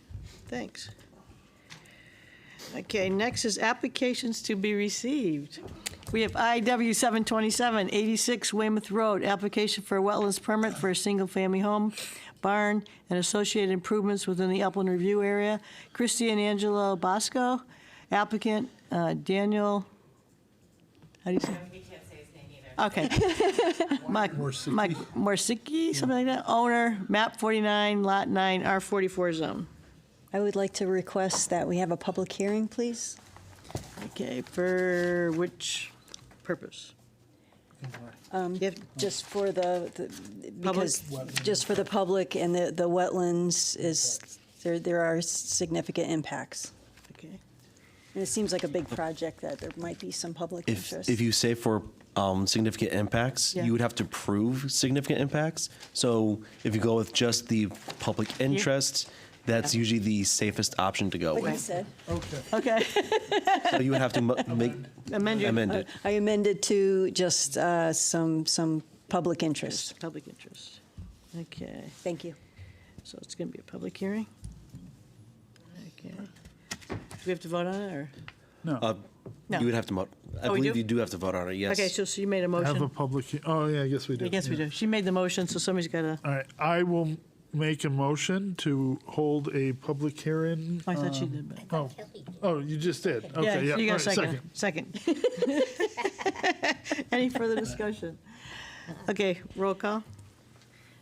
thanks. Okay, next is applications to be received. We have IW 727, 86 Weymouth Road, application for a wetlands permit for a single-family home, barn, and associated improvements within the upland review area. Christy and Angelo Bosco, applicant Daniel, how do you say? We can't say his name either. Okay. Mike Morsicki, something like that, owner, map 49, lot 9, R44 zone. I would like to request that we have a public hearing, please. Okay, for which purpose? Just for because, just for the public and the wetlands is, there are significant impacts. Okay. And it seems like a big project that there might be some public interest. If you say for significant impacts, Yeah. you would have to prove significant impacts. So if you go with just the public interest, that's usually the safest option to go What he with. said. Okay. So you would have to make, Amend it. I amended to just some public interest. Public interest. Okay. Thank you. So it's going to be a public hearing? Okay. Do we have to vote on it, or? No. No. You would have to, I Oh, we believe do? you do have to vote on it, yes. Okay, so she made a Have a motion. public, oh, yeah, I guess we do. I guess we yeah. do. She made the motion, so somebody's got to, All right, I will make a motion to hold a public hearing. I thought she did, but. Oh, you just did? Okay, yeah. You got a all right, second. Any further discussion? Okay, roll call.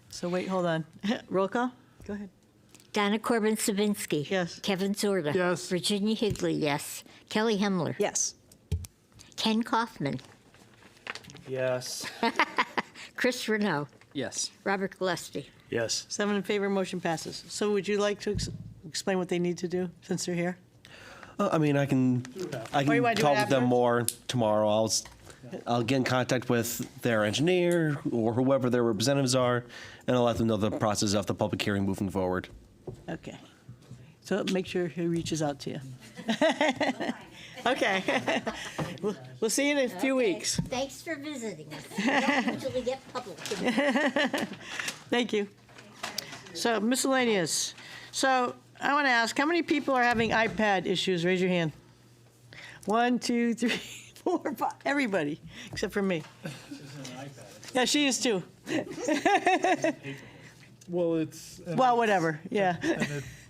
So wait, hold on. Roll call? Go ahead. Donna Corbin Sabinski. Yes. Kevin Zorda. Yes. Virginia Higley, yes. Kelly Hemler. Yes. Ken Kaufman. Yes. Chris Renault. Yes. Robert Gillespie. Yes. 7 in favor, motion passes. So would you like to explain what they need to do, since they're here? I mean, I can you talk wanna do it with them afterwards? more tomorrow. I'll get in contact with their engineer or whoever their representatives are, and I'll let them know the process of the public hearing moving forward. Okay. So make sure he reaches out to you. Okay. We'll see you in a few weeks. Thanks for visiting us. We don't usually get public. Thank you. So miscellaneous. So I want to ask, how many people are having iPad issues? Raise your hand. 1, 2, 3, 4, 5. Everybody, except for me. Yeah, she is too. Well, it's. and Well, it's- whatever, yeah.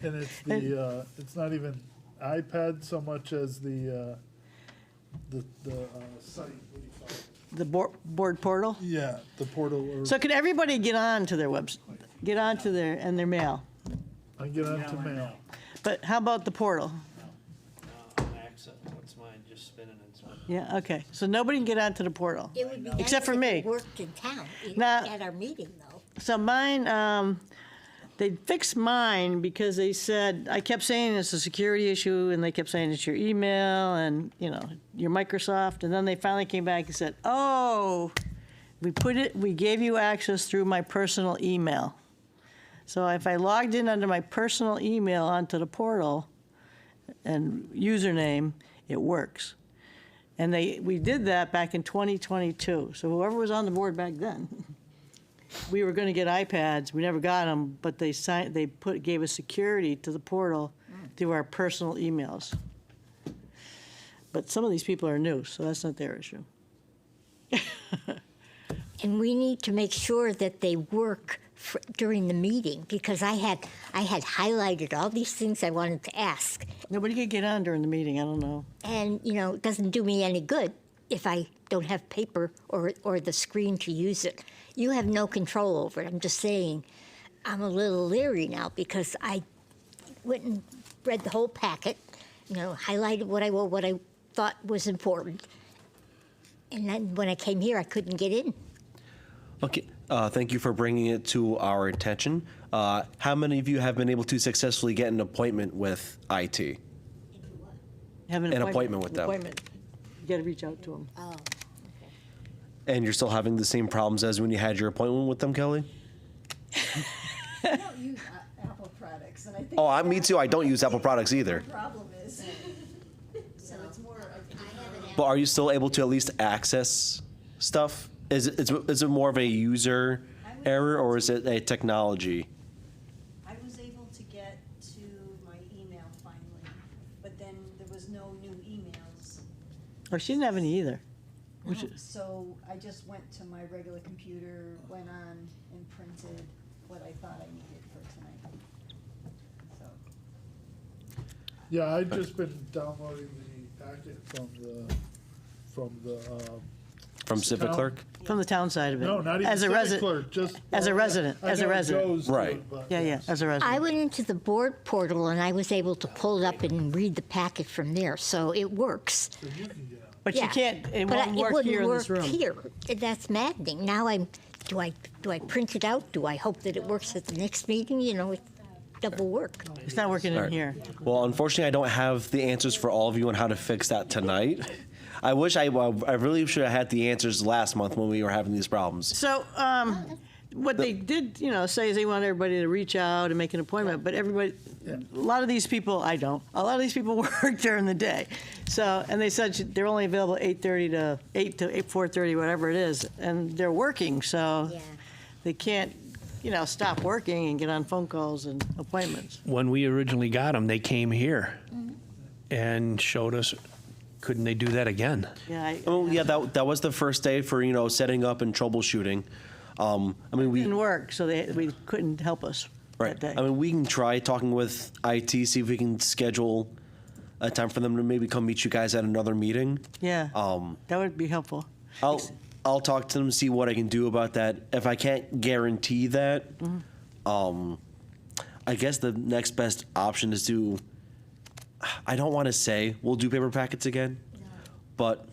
And it's the, it's not even iPad so much as the site, what do you call it? The board portal? Yeah, the portal or. So could everybody get on to their website, get on to their mail? I get onto mail. But how about the portal? What's mine, just spinning and spinning. Yeah, okay. So nobody can get onto the portal, It would be nice except for if me. it worked in town, Now- at our meeting, though. So mine, they fixed mine because they said, I kept saying it's a security issue, and they kept saying it's your email and, your Microsoft, and then they finally came back and said, oh, we gave you access through my personal email. So if I logged in under my personal email onto the portal and username, it works. And we did that back in 2022. So whoever was on the board back then, we were going to get iPads. We never got them, but they gave us security to the portal through our personal emails. But some of these people are new, so that's not their issue. And we need to make sure that they work during the meeting, because I had highlighted all these things I wanted to ask. Nobody could get on during the meeting. I don't know. And, it doesn't do me any good if I don't have paper or the screen to use it. You have no control over it. I'm just saying, I'm a little leery now because I went and read the whole packet, highlighted what I thought was important. And then when I came here, I couldn't get in. Okay, thank you for bringing it to our attention. How many of you have been able to successfully get an appointment with IT? Have An appointment with them. Appointment. You got to reach out to them. Oh. And you're still having the same problems as when you had your appointment with them, Kelly? I don't use Apple products, and I think. Oh, me too. I don't use Apple products either. Problem is, so it's more of. But are you still able to at least access stuff? Is it more of a user error, or is it a technology? I was able to get to my email finally, but then there was no new emails. Oh, she didn't have any either. So I just went to my regular computer, went on and printed what I thought I needed for tonight. So. Yeah, I've just been downloading the packet From Civic Town- Clerk? From the town side of it. No, not even As a Civic resident. Clerk, just. As a resident, I as a know it resident. goes to Right. it, but Yeah, as a resident. I went into the board portal and I was able to pull it up and read the packet from there, so it works. so you can get on. But you Yeah. can't, it But won't work here in this room. here. That's maddening. Now do I print it out? Do I hope that it works at the next meeting? double work. It's not working All in right. here. Well, unfortunately, I don't have the answers for all of you on how to fix that tonight. I wish I really should have had the answers last month when we were having these problems. So, what they did, say is they want everybody to reach out and make an appointment, but everybody, a lot of these people, I don't, a lot of these people work during the day. So, and they said they're only available 8:30 to 8 to 4:30, whatever it is, and they're working, so Yeah. they can't, stop working and get on phone calls and appointments. When we originally got them, they came here and showed us, couldn't they do that again? Yeah, Oh, yeah, that was the first day for, setting up and troubleshooting. it didn't work, so we couldn't help us Right. that day. I mean, we can try talking with IT, see if we can schedule a time for them to maybe come meet you guys at another meeting. Yeah, that would be helpful. I'll talk to them, see what I can do about that. If I can't guarantee that, I guess the next best option is to, I don't want to say we'll do paper packets again, but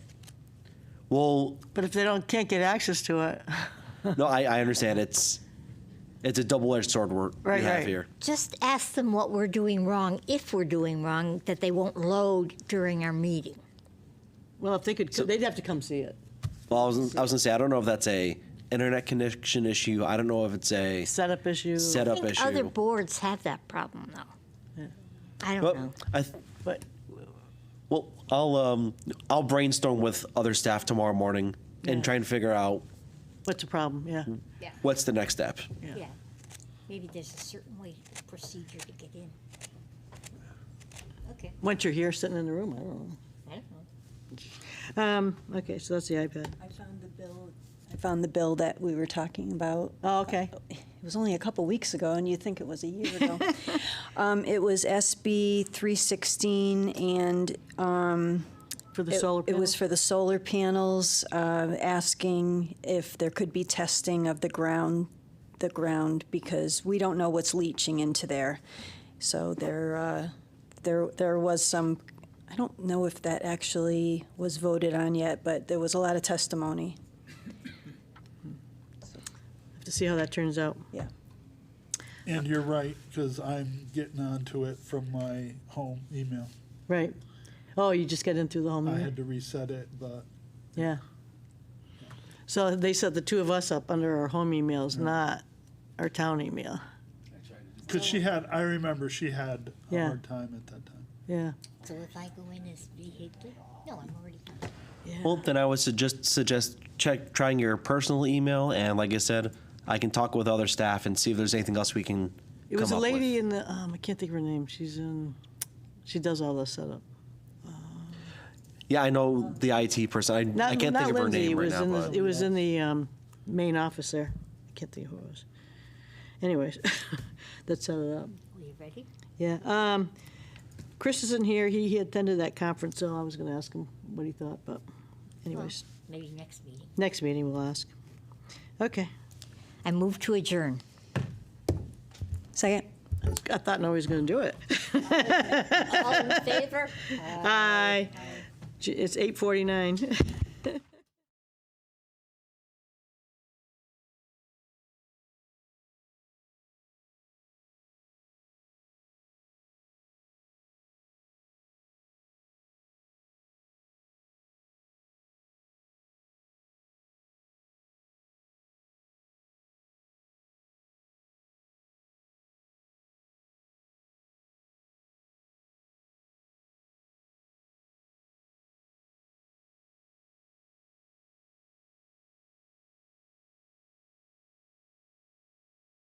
we'll, But if they can't get access to it, no, I understand. It's a double-edged sword we Right, have right. here. Just ask them what we're doing wrong, if we're doing wrong, that they won't load during our meeting. well, if they could, they'd have to come see it. Well, I was gonna say, I don't know if that's a internet connection issue. I don't know if it's a Setup issue. I setup think issue. other boards have that problem, though. I don't know. But Well, I'll brainstorm with other staff tomorrow morning and try and figure out what's the problem? Yeah. what's the next step. Yeah. Maybe there's a certain way, procedure to get in. Okay. Once you're here, sitting in the room, I don't know. I don't know. Okay, so that's the iPad. I found the bill that we were talking about. Oh, okay. It was only a couple weeks ago, and you'd think it was a year ago. It was SB 316, and For the solar it was panels? for the solar panels, asking if there could be testing of the ground, because we don't know what's leaching into there. So there was some, I don't know if that actually was voted on yet, but there was a lot of testimony. Have to see how that turns out. Yeah. And you're right, because I'm getting onto it from my home email. Right. Oh, you just get in through the home I email? had to reset it, but Yeah. So they set the two of us up under our home emails, not our town email. because I remember she had a Yeah. hard time at that time. Yeah. So if I go in as vehicle, no, I'm already done. Well, then I would suggest trying your personal email, and like I said, I can talk with other staff and see if there's anything else we can It was come a up with. lady in the, I can't think of her name. She does all the setup. Yeah, I know the IT person. I can't think of her Lindsay, name right it was now. in But It was in the main office there. I can't think of who it was. Anyways, that set it up. Are you ready? Yeah. Chris isn't here. He attended that conference, so I was going to ask him what he thought. But anyways, Maybe next meeting. next meeting we'll ask. Okay. I move to adjourn. Second. I thought nobody was going to do it. All in favor? Aye. It's 8:49.